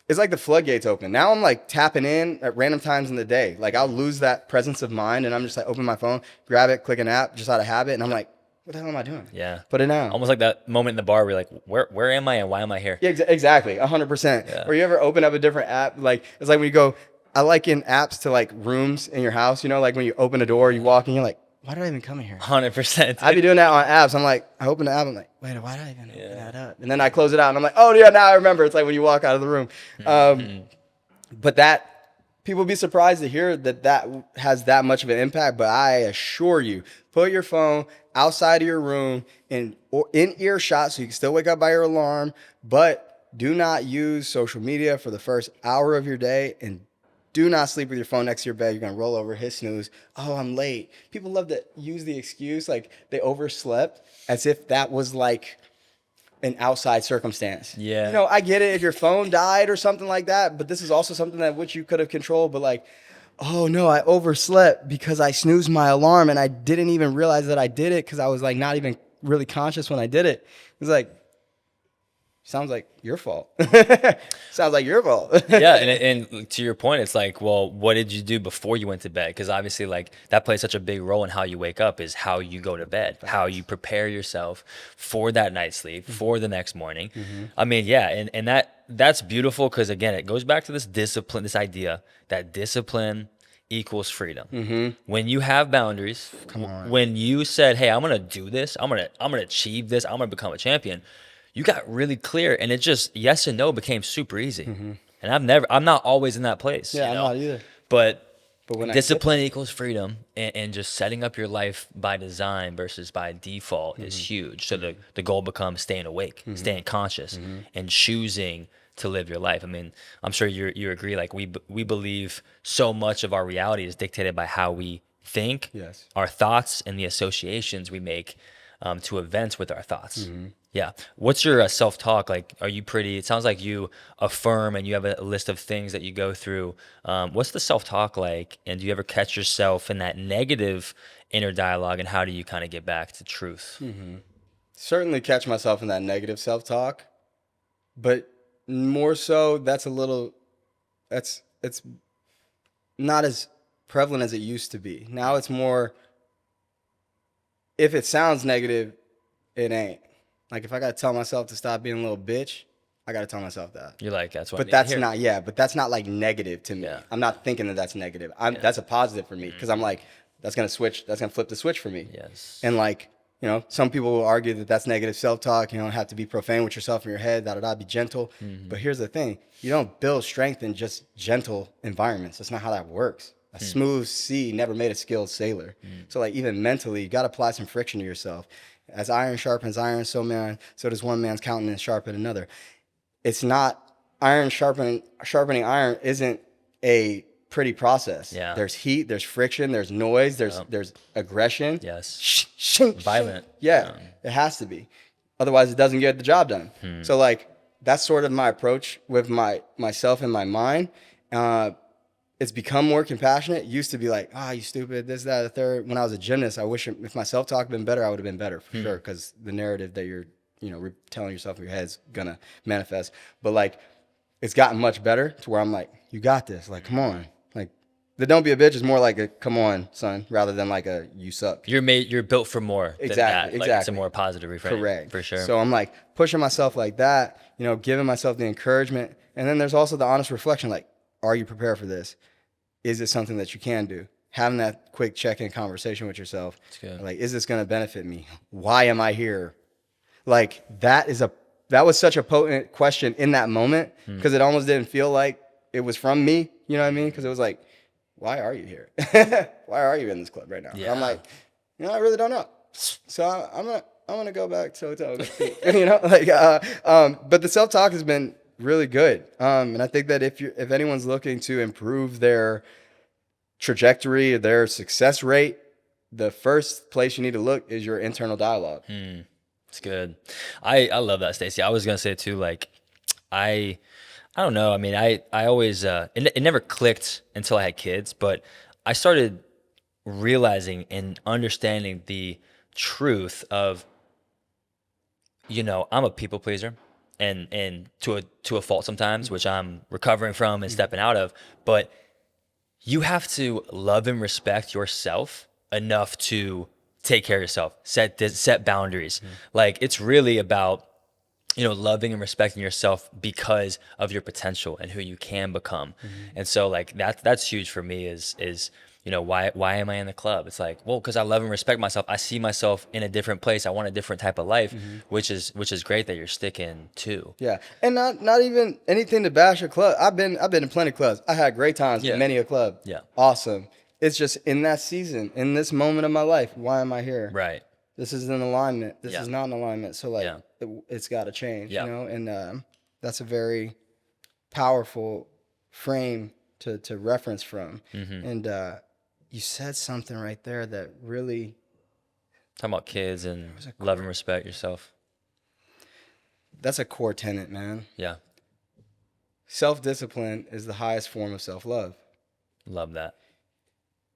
B: it's like the floodgates open. Now I'm like tapping in at random times in the day. Like I'll lose that presence of mind and I'm just like open my phone, grab it, click an app just out of habit. And I'm like, what the hell am I doing?
A: Yeah.
B: Put it down.
A: Almost like that moment in the bar where you're like, where am I and why am I here?
B: Yeah, exactly. 100%.
A: Yeah.
B: Or you ever open up a different app? Like it's like when you go, I like in apps to like rooms in your house, you know, like when you open a door, you walk in, you're like, why did I even come in here?
A: 100%.
B: I be doing that on apps. I'm like, I open the app, I'm like, wait, why did I even open that up? And then I close it out and I'm like, oh yeah, now I remember. It's like when you walk out of the room. But that people be surprised to hear that has that much of an impact. But I assure you, put your phone outside of your room in earshot so you can still wake up by your alarm. But do not use social media for the first hour of your day, and do not sleep with your phone next to your bed. You're going to roll over, hit snooze. Oh, I'm late. People love to use the excuse like they overslept as if that was like an outside circumstance.
A: Yeah.
B: You know, I get it if your phone died or something like that, but this is also something that which you could have controlled. But like, oh no, I overslept because I snoozed my alarm and I didn't even realize that I did it because I was like not even really conscious when I did it. It's like, sounds like your fault. Sounds like your fault.
A: Yeah, and to your point, it's like, well, what did you do before you went to bed? Because obviously, like that plays such a big role in how you wake up, is how you go to bed, how you prepare yourself for that night's sleep, for the next morning. I mean, yeah, and that's beautiful because again, it goes back to this discipline, this idea that discipline equals freedom. When you have boundaries, when you said, hey, I'm gonna do this, I'm gonna achieve this, I'm gonna become a champion. You got really clear, and it just yes and no became super easy. And I'm not always in that place.
B: Yeah,
A: you know?
B: I'm not either.
A: But
B: when
A: discipline equals freedom, and just setting up your life by design versus by default is huge. So the goal becomes staying awake, staying conscious, and choosing to live your life. I mean, I'm sure you agree. Like we believe so much of our reality is dictated by how we think, our thoughts, and the associations we make to events with our thoughts. Yeah. What's your self-talk? Like, are you it sounds like you affirm and you have a list of things that you go through. What's the self-talk like? And do you ever catch yourself in that negative inner dialogue, and how do you kind of get back to truth?
B: Certainly catch myself in that negative self-talk, but more so it's not as prevalent as it used to be. Now it's more, if it sounds negative, it ain't. Like if I gotta tell myself to stop being a little bitch, I gotta tell myself that.
A: You're like, that's what.
B: But that's not, but that's not like negative to me.
A: Yeah.
B: I'm not thinking that that's negative. That's a positive for me because I'm like, that's gonna flip the switch for me.
A: Yes.
B: And like, you know, some people will argue that that's negative self-talk. You don't have to be profane with yourself in your head, be gentle. But here's the thing: you don't build strength in just gentle environments. That's not how that works. A smooth sea never made a skilled sailor. So like even mentally, you got to apply some friction to yourself. As iron sharpens iron, so does one man's countenance sharpen another. It's not iron sharpening iron isn't a pretty process.
A: Yeah.
B: There's heat, there's friction, there's noise, there's aggression.
A: Yes.
B: Violent. Yeah, it has to be. Otherwise, it doesn't get the job done. So like that's sort of my approach with myself and my mind. It's become more compassionate. It used to be like, you stupid, this, that, the third. When I was a gymnast, I wish if my self-talk had been better, I would have been better for sure. Because the narrative that you're, telling yourself in your head is gonna manifest. But like, it's gotten much better to where I'm like, you got this. Like, come on. Like, the don't be a bitch is more like a come on, son, rather than like a you suck.
A: You're built for more.
B: Exactly.
A: Like, it's a more positive reframe.
B: Correct.
A: For sure.
B: So I'm like pushing myself like that, giving myself the encouragement. And then there's also the honest reflection, like, are you prepared for this? Is it something that you can do? Having that quick check-in conversation with yourself.
A: That's good.
B: Like, is this going to benefit me? Why am I here? Like, that was such a potent question in that moment because it almost didn't feel like it was from me. You know what I mean? Because it was like, why are you here? Why are you in this club right now?
A: Yeah.
B: I'm like, I really don't know. So I'm gonna go back to the hotel. But the self-talk has been really good. And I think that if anyone's looking to improve their trajectory, their success rate, the first place you need to look is your internal dialogue.
A: It's good. I love that, Stacey. I was gonna say too, like, I don't know. I mean, I always it never clicked until I had kids, but I started realizing and understanding the truth of, I'm a people pleaser, and to a fault sometimes, which I'm recovering from and stepping out of. But you have to love and respect yourself enough to take care of yourself, set boundaries. Like, it's really about, loving and respecting yourself because of your potential and who you can become. And so, like, that's huge for me is, why am I in the club? It's like, well, because I love and respect myself. I see myself in a different place. I want a different type of life, which is great that you're sticking to.
B: Yeah, and not even anything to bash a club. I've been in plenty of clubs. I had great times in many a club.
A: Yeah.
B: Awesome. It's just in that season, in this moment of my life, why am I here?
A: Right.
B: This is an alignment. This
A: Yeah.
B: is not an alignment. So like,
A: Yeah.
B: it's got to change,
A: Yeah.
B: And that's a very powerful frame to reference from. And you said something right there that really
A: Talking about kids and love and respect yourself.
B: that's a core tenet, man.
A: Yeah.
B: Self-discipline is the highest form of self-love.
A: Love that.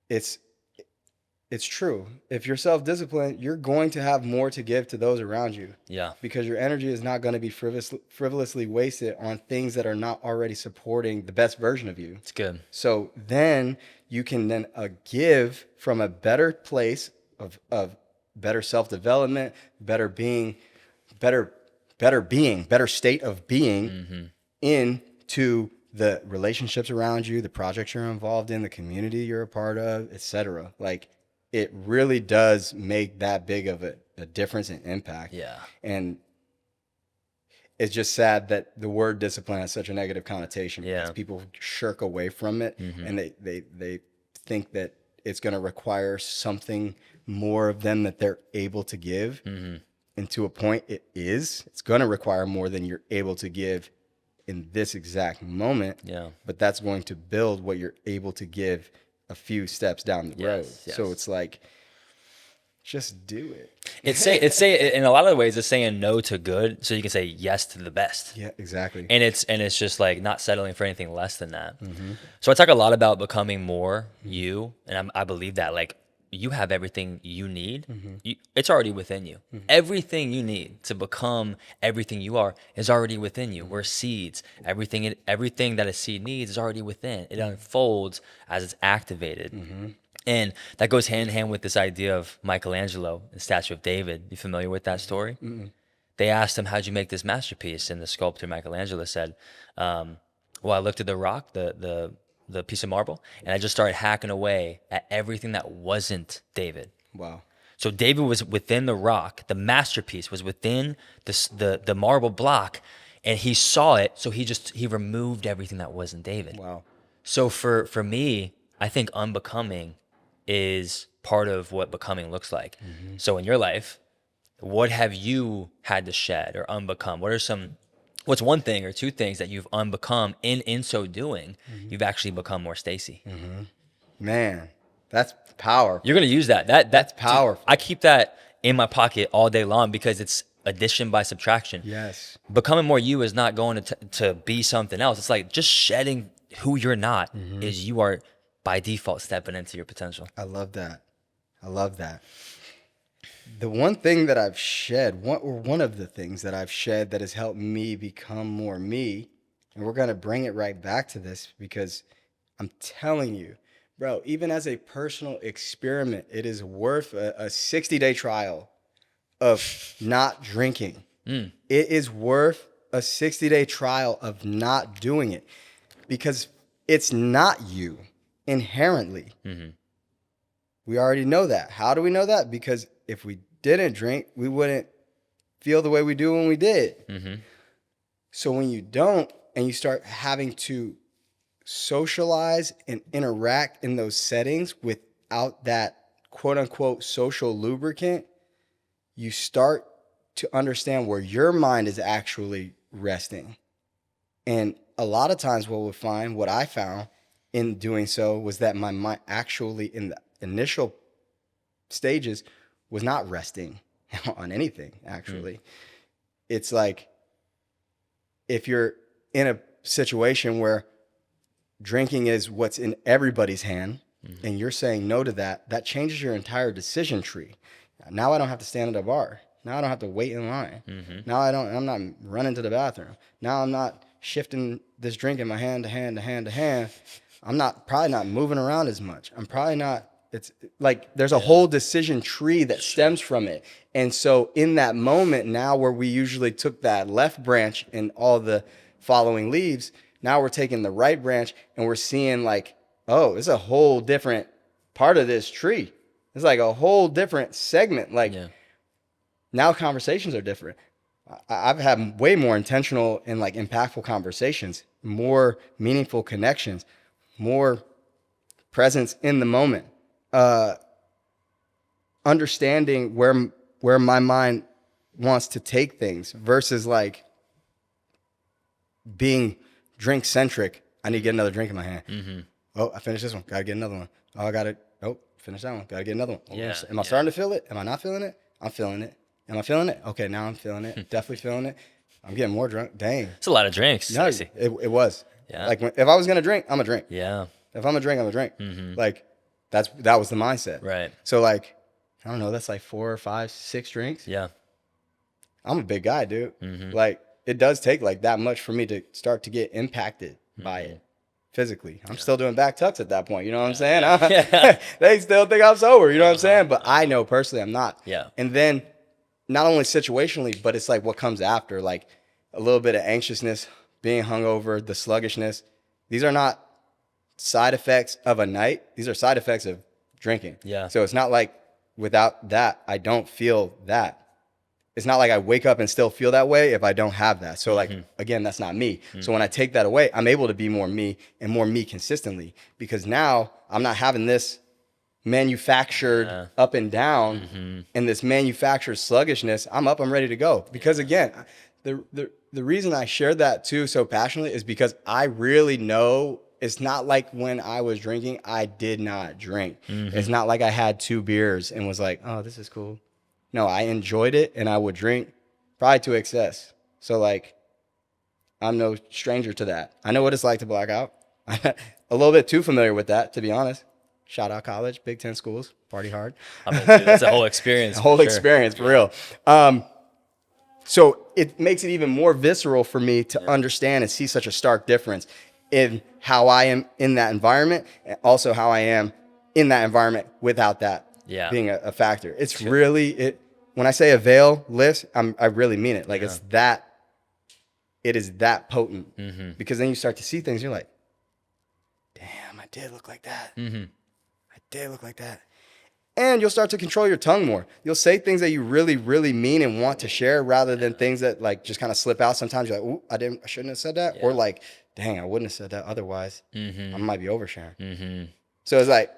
B: It's true. If you're self-disciplined, you're going to have more to give to those around you.
A: Yeah.
B: Because your energy is not going to be frivolously wasted on things that are not already supporting the best version of you.
A: It's good.
B: So then you can then give from a better place of better self-development, better state of being into the relationships around you, the projects you're involved in, the community you're a part of, etc. Like, it really does make that big of a difference and impact.
A: Yeah.
B: And it's just sad that the word discipline has such a negative connotation.
A: Yeah.
B: Because people shirk away from it, and they think that it's going to require something more of them that they're able to give. And to a point, it is. It's going to require more than you're able to give in this exact moment.
A: Yeah.
B: But that's going to build what you're able to give a few steps down the road.
A: Yes.
B: So it's like, just do it.
A: It's in a lot of ways, it's saying no to good so you can say yes to the best.
B: Yeah, exactly.
A: And it's just like not settling for anything less than that. So I talk a lot about becoming more you, and I believe that, like, you have everything you need. It's already within you. Everything you need to become everything you are is already within you. We're seeds. Everything that a seed needs is already within. It unfolds as it's activated. And that goes hand in hand with this idea of Michelangelo, the Statue of David. You familiar with that story? They asked him, how'd you make this masterpiece? And the sculptor Michelangelo said, well, I looked at the rock, the piece of marble, and I just started hacking away at everything that wasn't David.
B: Wow.
A: So David was within the rock. The masterpiece was within the marble block, and he saw it. So he removed everything that wasn't David.
B: Wow.
A: So for me, I think unbecoming is part of what becoming looks like. So in your life, what have you had to shed or unbecome? What's one thing or two things that you've unbecome, in so doing, you've actually become more Stacey?
B: Man, that's power.
A: You're going to use that. That's
B: powerful.
A: I keep that in my pocket all day long because it's addition by subtraction.
B: Yes.
A: Becoming more you is not going to be something else. It's like just shedding who you're not is you are by default stepping into your potential.
B: I love that. The one thing that I've shed, one of the things that I've shed that has helped me become more me, and we're going to bring it right back to this because I'm telling you, bro, even as a personal experiment, it is worth a 60-day trial of not drinking. It is worth a 60-day trial of not doing it because it's not you inherently. We already know that. How do we know that? Because if we didn't drink, we wouldn't feel the way we do when we did. So when you don't, and you start having to socialize and interact in those settings without that quote unquote social lubricant, you start to understand where your mind is actually resting. And a lot of times what I found in doing so was that my mind actually in the initial stages was not resting on anything, actually. It's like if you're in a situation where drinking is what's in everybody's hand and you're saying no to that, that changes your entire decision tree. Now I don't have to stand at a bar. Now I don't have to wait in line. Now I'm not running to the bathroom. Now I'm not shifting this drink in my hand to hand to hand to hand. I'm probably not moving around as much. I'm probably not, it's like there's a whole decision tree that stems from it. And so in that moment now where we usually took that left branch and all the following leaves, now we're taking the right branch and we're seeing like, oh, it's a whole different part of this tree. It's like a whole different segment. Like now conversations are different. I've had way more intentional and like impactful conversations, more meaningful connections, more presence in the moment, understanding where my mind wants to take things versus like being drink centric. I need to get another drink in my hand. Oh, I finished this one. Got to get another one. Oh, I got to, finish that one. Got to get another one. Oh, am I starting to feel it? Am I not feeling it? I'm feeling it. Am I feeling it? Okay, now I'm feeling it. Definitely feeling it. I'm getting more drunk. Dang.
A: It's a lot of drinks.
B: No, it was. Yeah. Like if I was going to drink, I'm a drink.
A: Yeah.
B: If I'm a drink, I'm a drink. Like that was the mindset.
A: Right.
B: So like, I don't know, that's like 4 or 5, 6 drinks.
A: Yeah.
B: I'm a big guy, dude. Like it does take like that much for me to start to get impacted by it physically. I'm still doing back tucks at that point. You know what I'm saying? They still think I'm sober. You know what I'm saying? But I know personally I'm not.
A: Yeah.
B: And then not only situationally, but it's like what comes after, like a little bit of anxiousness, being hungover, the sluggishness. These are not side effects of a night. These are side effects of drinking.
A: Yeah.
B: So it's not like without that, I don't feel that. It's not like I wake up and still feel that way if I don't have that. So like, again, that's not me. So when I take that away, I'm able to be more me and more me consistently because now I'm not having this manufactured up and down and this manufactured sluggishness. I'm up, I'm ready to go. Because again, the reason I shared that too so passionately is because I really know it's not like when I was drinking, I did not drink. It's not like I had 2 beers and was like, oh, this is cool. No, I enjoyed it and I would drink probably to excess. So like, I'm no stranger to that. I know what it's like to black out. A little bit too familiar with that, to be honest. Shout out college, Big Ten schools, party hard.
A: I mean, dude, that's a whole experience.
B: Experience, for real. So it makes it even more visceral for me to understand and see such a stark difference in how I am in that environment and also how I am in that environment without that being a factor. It's really, when I say avail lifts, I really mean it. Like it is that potent because then you start to see things. You're like, damn, I did look like that. I did look like that. And you'll start to control your tongue more. You'll say things that you really, really mean and want to share rather than things that like just kind of slip out. Sometimes you're like, ooh, I shouldn't have said that. Or like, dang, I wouldn't have said that otherwise. I might be oversharing. So it's like,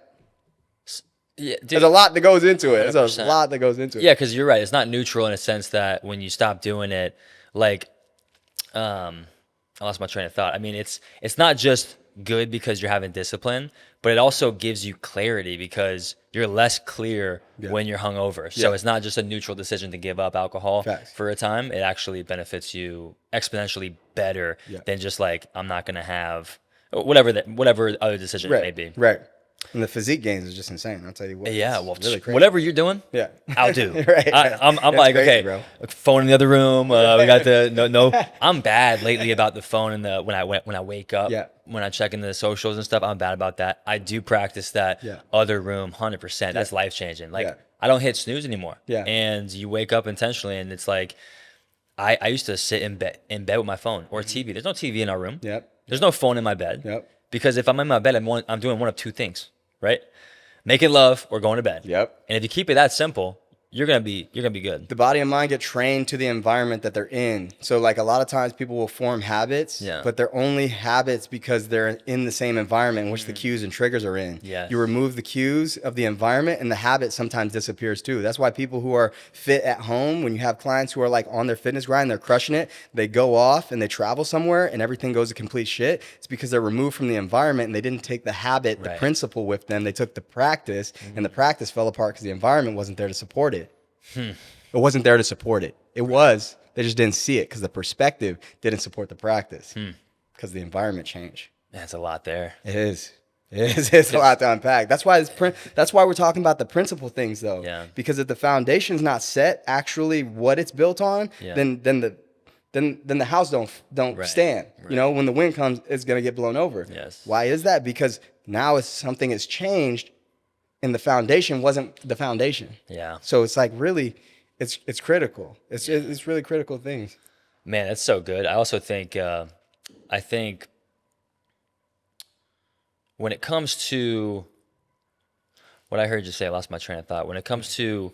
B: there's a lot that goes into it. 100%. There's a lot that goes into it.
A: Yeah, because you're right. It's not neutral in a sense that when you stop doing it, like, I lost my train of thought. I mean, it's not just good because you're having discipline, but it also gives you clarity because you're less clear when you're hungover. So it's not just a neutral decision to give up alcohol for a time. It actually benefits you exponentially better than just like, I'm not going to have whatever other decision it may be.
B: Right. And the physique gains is just insane. I'll tell you what.
A: Yeah, well,
B: really crazy.
A: Whatever you're doing, I'll do. I'm like,
B: crazy,
A: okay,
B: bro.
A: Phone in the other room. We got the no. I'm bad lately about the phone and when I wake up, when I check into the socials and stuff. I'm bad about that. I do practice that other room, 100%. That's life changing. Like I don't hit snooze anymore. And you wake up intentionally, and it's like I used to sit in bed with my phone or TV. There's no TV in our room. There's no phone in my bed. Because if I'm in my bed, I'm doing one of 2 things. Right? Making love or going to bed. And if you keep it that simple, you're gonna be good.
B: The body and mind get trained to the environment that they're in. So like a lot of times people will form habits,
A: Yeah.
B: but they're only habits because they're in the same environment in which the cues and triggers are in.
A: Yes.
B: You remove the cues of the environment and the habit sometimes disappears too. That's why people who are fit at home, when you have clients who are like on their fitness grind, they're crushing it, they go off and they travel somewhere and everything goes to complete shit. It's because they're removed from the environment and they didn't take the habit, the
A: Right.
B: principle with them. They took the practice and the practice fell apart because the environment wasn't there to support it. It wasn't there to support it. It was. They just didn't see it because the perspective didn't support the practice because the environment changed.
A: That's a lot there.
B: It is. It is. It's a lot to unpack. That's why that's why we're talking about the principal things though.
A: Yeah.
B: Because if the foundation's not set, actually what it's built on,
A: Yeah.
B: then the house don't
A: Right.
B: stand.
A: Right.
B: You know, when the wind comes, it's gonna get blown over.
A: Yes.
B: Why is that? Because now it's something has changed, and the foundation wasn't the foundation.
A: Yeah.
B: So it's like really, it's critical. It's really critical things.
A: Man, that's so good. I also think, I think when it comes to what I heard you say, I lost my train of thought. When it comes to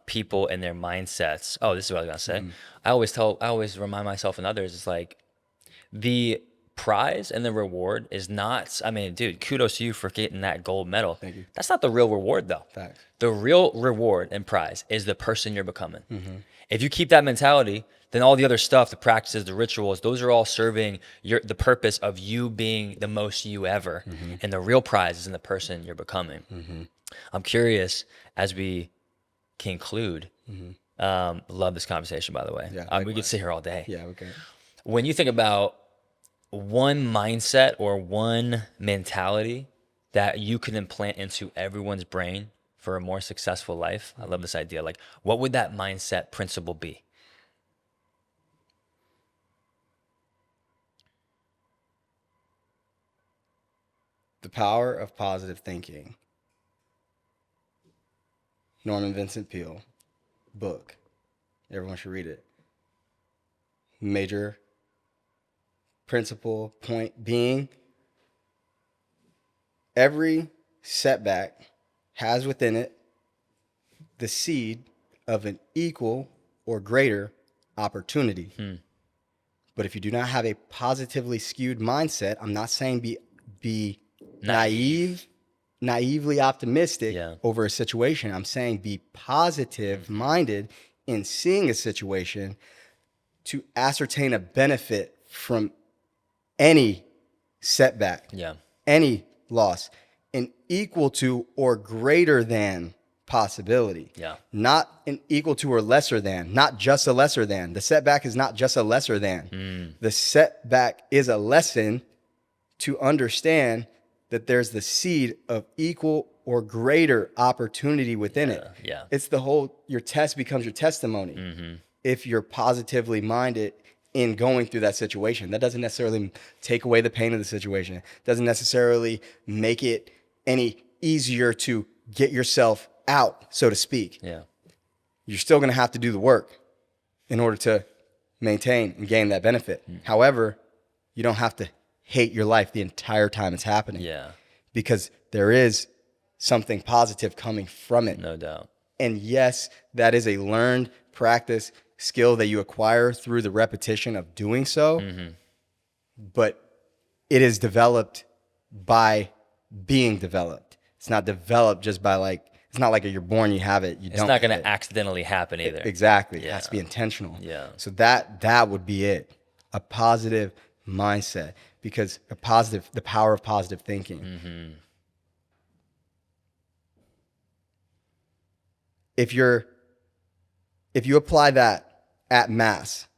A: people and their mindsets, oh, this is what I was gonna say. I always remind myself and others, it's like the prize and the reward is not, I mean, dude, kudos to you for getting that gold medal.
B: Thank you.
A: That's not the real reward though.
B: Facts.
A: The real reward and prize is the person you're becoming. If you keep that mentality, then all the other stuff, the practices, the rituals, those are all serving the purpose of you being the most you ever. And the real prize is in the person you're becoming. I'm curious as we conclude. Love this conversation, by the way.
B: Yeah,
A: We could sit here all day.
B: Yeah. Okay.
A: When you think about one mindset or one mentality that you can implant into everyone's brain for a more successful life, I love this idea. Like, what would that mindset principle be?
B: The Power of Positive Thinking. Norman Vincent Peale book. Everyone should read it. Major principle point being every setback has within it the seed of an equal or greater opportunity. But if you do not have a positively skewed mindset, I'm not saying be naively optimistic over a situation. I'm saying be positive minded in seeing a situation to ascertain a benefit from any setback, any loss, an equal to or greater than possibility. Not an equal to or lesser than, not just a lesser than. The setback is not just a lesser than. The setback is a lesson to understand that there's the seed of equal or greater opportunity within it. It's the whole, your test becomes your testimony. If you're positively minded in going through that situation, that doesn't necessarily take away the pain of the situation. Doesn't necessarily make it any easier to get yourself out, so to speak. You're still going to have to do the work in order to maintain and gain that benefit. However, you don't have to hate your life the entire time it's happening. Because there is something positive coming from it.
A: No doubt.
B: And yes, that is a learned practice skill that you acquire through the repetition of doing so. But it is developed by being developed. It's not developed just by like, it's not like you're born, you have it.
A: It's not going to accidentally happen either.
B: Exactly. It has to be intentional. So that would be it. A positive mindset, because the power of positive thinking. If you apply that at mass,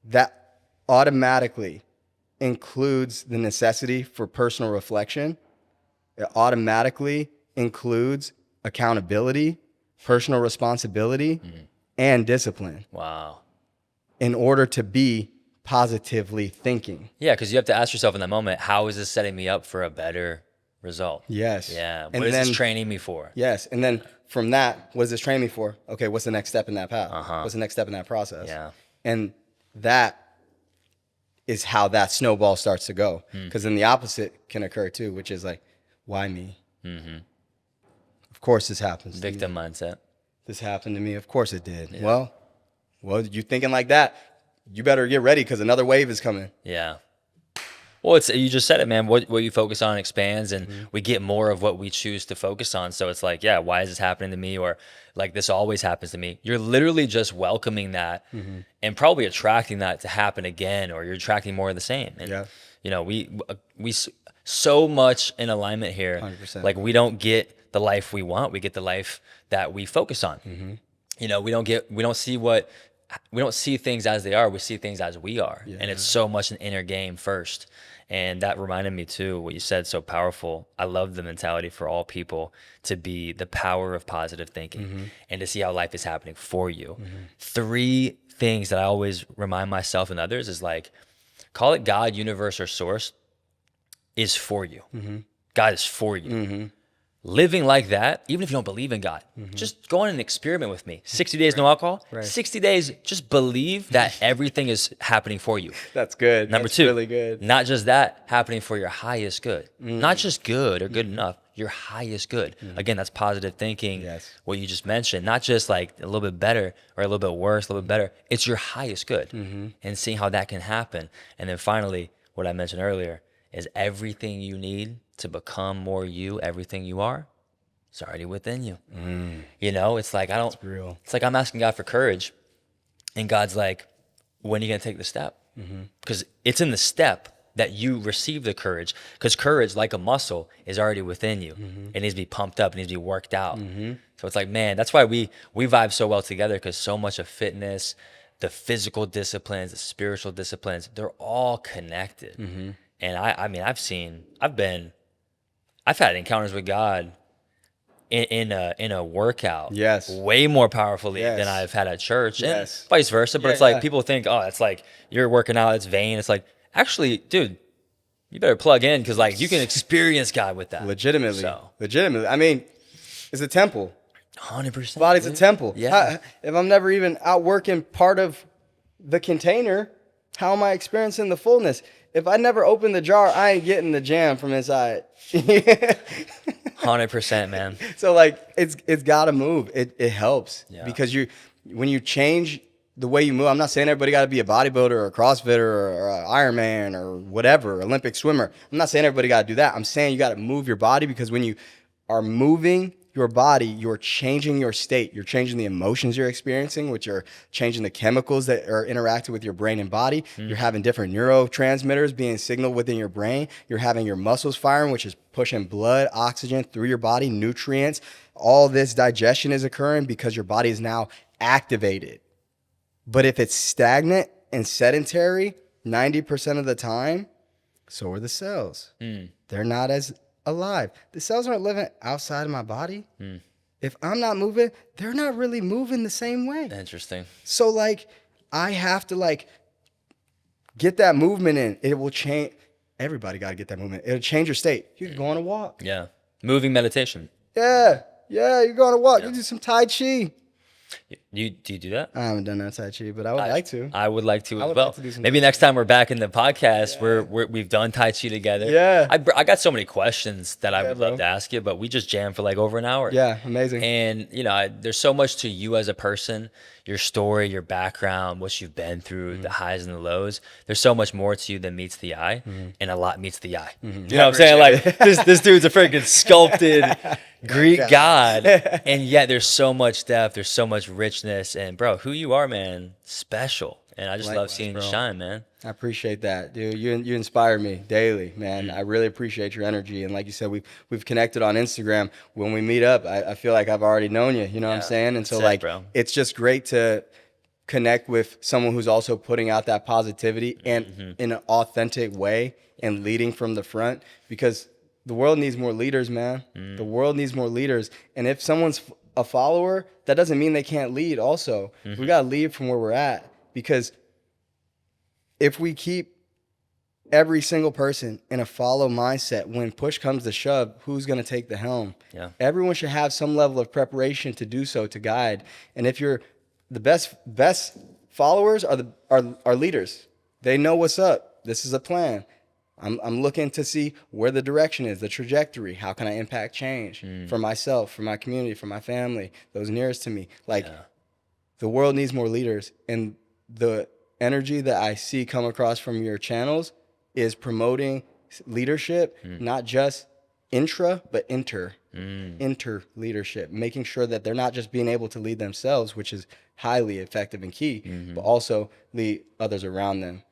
B: that automatically includes the necessity for personal reflection. It automatically includes accountability, personal responsibility, and discipline.
A: Wow.
B: In order to be positively thinking.
A: Yeah, because you have to ask yourself in that moment, how is this setting me up for a better result?
B: Yes.
A: Yeah. What is this training me for?
B: Yes. And then from that, what is this training me for? Okay, what's the next step in that path? What's the next step in that process? And that is how that snowball starts to go. Because then the opposite can occur too, which is like, why me? Of course this happens.
A: Victim mindset.
B: this happened to me. Of course it did. Yeah. Well, you thinking like that, you better get ready because another wave is coming.
A: Yeah. Well, you just said it, man. What you focus on expands, and we get more of what we choose to focus on. So it's like, yeah, why is this happening to me? Or like, this always happens to me. You're literally just welcoming that and probably attracting that to happen again, or you're attracting more of the same. And, you know, we so much in alignment here.
B: 100%.
A: Like, we don't get the life we want. We get the life that we focus on. You know, we don't see things as they are. We see things as we are. Yeah. And it's so much an inner game first. And that reminded me too, what you said, so powerful. I love the mentality for all people to be the power of positive thinking and to see how life is happening for you. 3 things that I always remind myself and others is like, call it God, universe, or source is for you. God is for you. Living like that, even if you don't believe in God, just go on an experiment with me. 60 days, no alcohol. 60 days, just believe that everything is happening for you.
B: That's good.
A: Number
B: That's
A: 2,
B: really good.
A: Not just that, happening for your highest good. Not just good or good enough, your highest good. Again, that's positive thinking.
B: Yes.
A: What you just mentioned, not just like a little bit better or a little bit worse, a little bit better. It's your highest good, and seeing how that can happen. And then finally, what I mentioned earlier is everything you need to become more you, everything you are, it's already within you. You know, it's like, it's like I'm asking God for courage, and God's like, when are you going to take the step? Because it's in the step that you receive the courage, because courage, like a muscle, is already within you. It needs to be pumped up, it needs to be worked out. So it's like, man, that's why we vibe so well together, because so much of fitness, the physical disciplines, the spiritual disciplines, they're all connected. And I mean, I've had encounters with God in a workout, way more powerfully than I've had at church, and vice versa. But it's like, people think, oh, it's like you're working out, it's vain. It's like, actually, dude, you better plug in, because like you can experience God with that.
B: Legitimately. I mean, it's a temple.
A: 100%.
B: Body's a temple.
A: Yeah.
B: If I'm never even out working part of the container, how am I experiencing the fullness? If I never open the jar, I ain't getting the jam from inside.
A: 100%, man.
B: So like, it's got to move. It helps because when you change the way you move. I'm not saying everybody got to be a bodybuilder or a CrossFitter or an Ironman or whatever, Olympic swimmer. I'm not saying everybody got to do that. I'm saying you got to move your body, because when you are moving your body, you're changing your state. You're changing the emotions you're experiencing, which are changing the chemicals that are interacting with your brain and body. You're having different neurotransmitters being signaled within your brain. You're having your muscles firing, which is pushing blood, oxygen through your body, nutrients. All this digestion is occurring because your body is now activated. But if it's stagnant and sedentary 90% of the time, so are the cells. They're not as alive. The cells aren't living outside of my body. If I'm not moving, they're not really moving the same way.
A: Interesting.
B: So like, I have to like get that movement in. It will change. Everybody got to get that movement. It'll change your state. You can go on a walk.
A: Yeah. Moving meditation.
B: Yeah. You go on a walk. You do some Tai Chi.
A: Do you do that?
B: I haven't done that Tai Chi, but I would like to.
A: I would like to as well. Maybe next time we're back in the podcast, we've done Tai Chi together.
B: Yeah.
A: I got so many questions that I would love to ask you, but we just jammed for like over an hour.
B: Yeah, amazing.
A: And you know, there's so much to you as a person, your story, your background, what you've been through, the highs and the lows. There's so much more to you than meets the eye, and a lot meets the eye. You know what I'm saying? Like this dude's a freaking sculpted Greek god, and yet there's so much depth, there's so much richness, and bro, who you are, man, special. And I just love seeing you shine, man.
B: I appreciate that, dude. You inspire me daily, man. I really appreciate your energy. And like you said, we've connected on Instagram. When we meet up, I feel like I've already known you. You know what I'm saying? And so like, it's just great to connect with someone who's also putting out that positivity and in an authentic way and leading from the front, because the world needs more leaders, man. The world needs more leaders. And if someone's a follower, that doesn't mean they can't lead also. We got to lead from where we're at, because if we keep every single person in a follow mindset, when push comes to shove, who's going to take the helm? Yeah. Everyone should have some level of preparation to do so, to guide. And if you're the best followers are leaders. They know what's up. This is a plan. I'm looking to see where the direction is, the trajectory. How can I impact change for myself, for my community, for my family, those nearest to me? Like, the world needs more leaders, and the energy that I see come across from your channels is promoting leadership, not just intra, but inter leadership, making sure that they're not just being able to lead themselves, which is highly effective and key, but also lead others around them.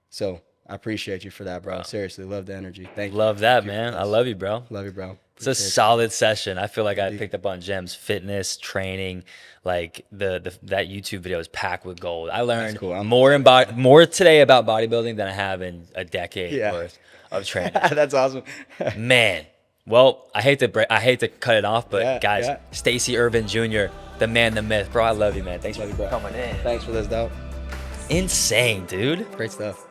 B: So I appreciate you for that, bro. Seriously, love the energy. Thank you.
A: Love that, man. I love you, bro.
B: Love you, bro.
A: It's a solid session. I feel like I picked up on gems, fitness, training, like that YouTube video is packed with gold. I learned more today about bodybuilding than I have in a decade worth of training.
B: That's awesome.
A: Man. Well, I hate to cut it off, but guys, Stacey Ervin Jr., the man, the myth. Bro, I love you, man. Thanks for coming in.
B: Thanks for this, though.
A: Insane, dude.
B: Great stuff.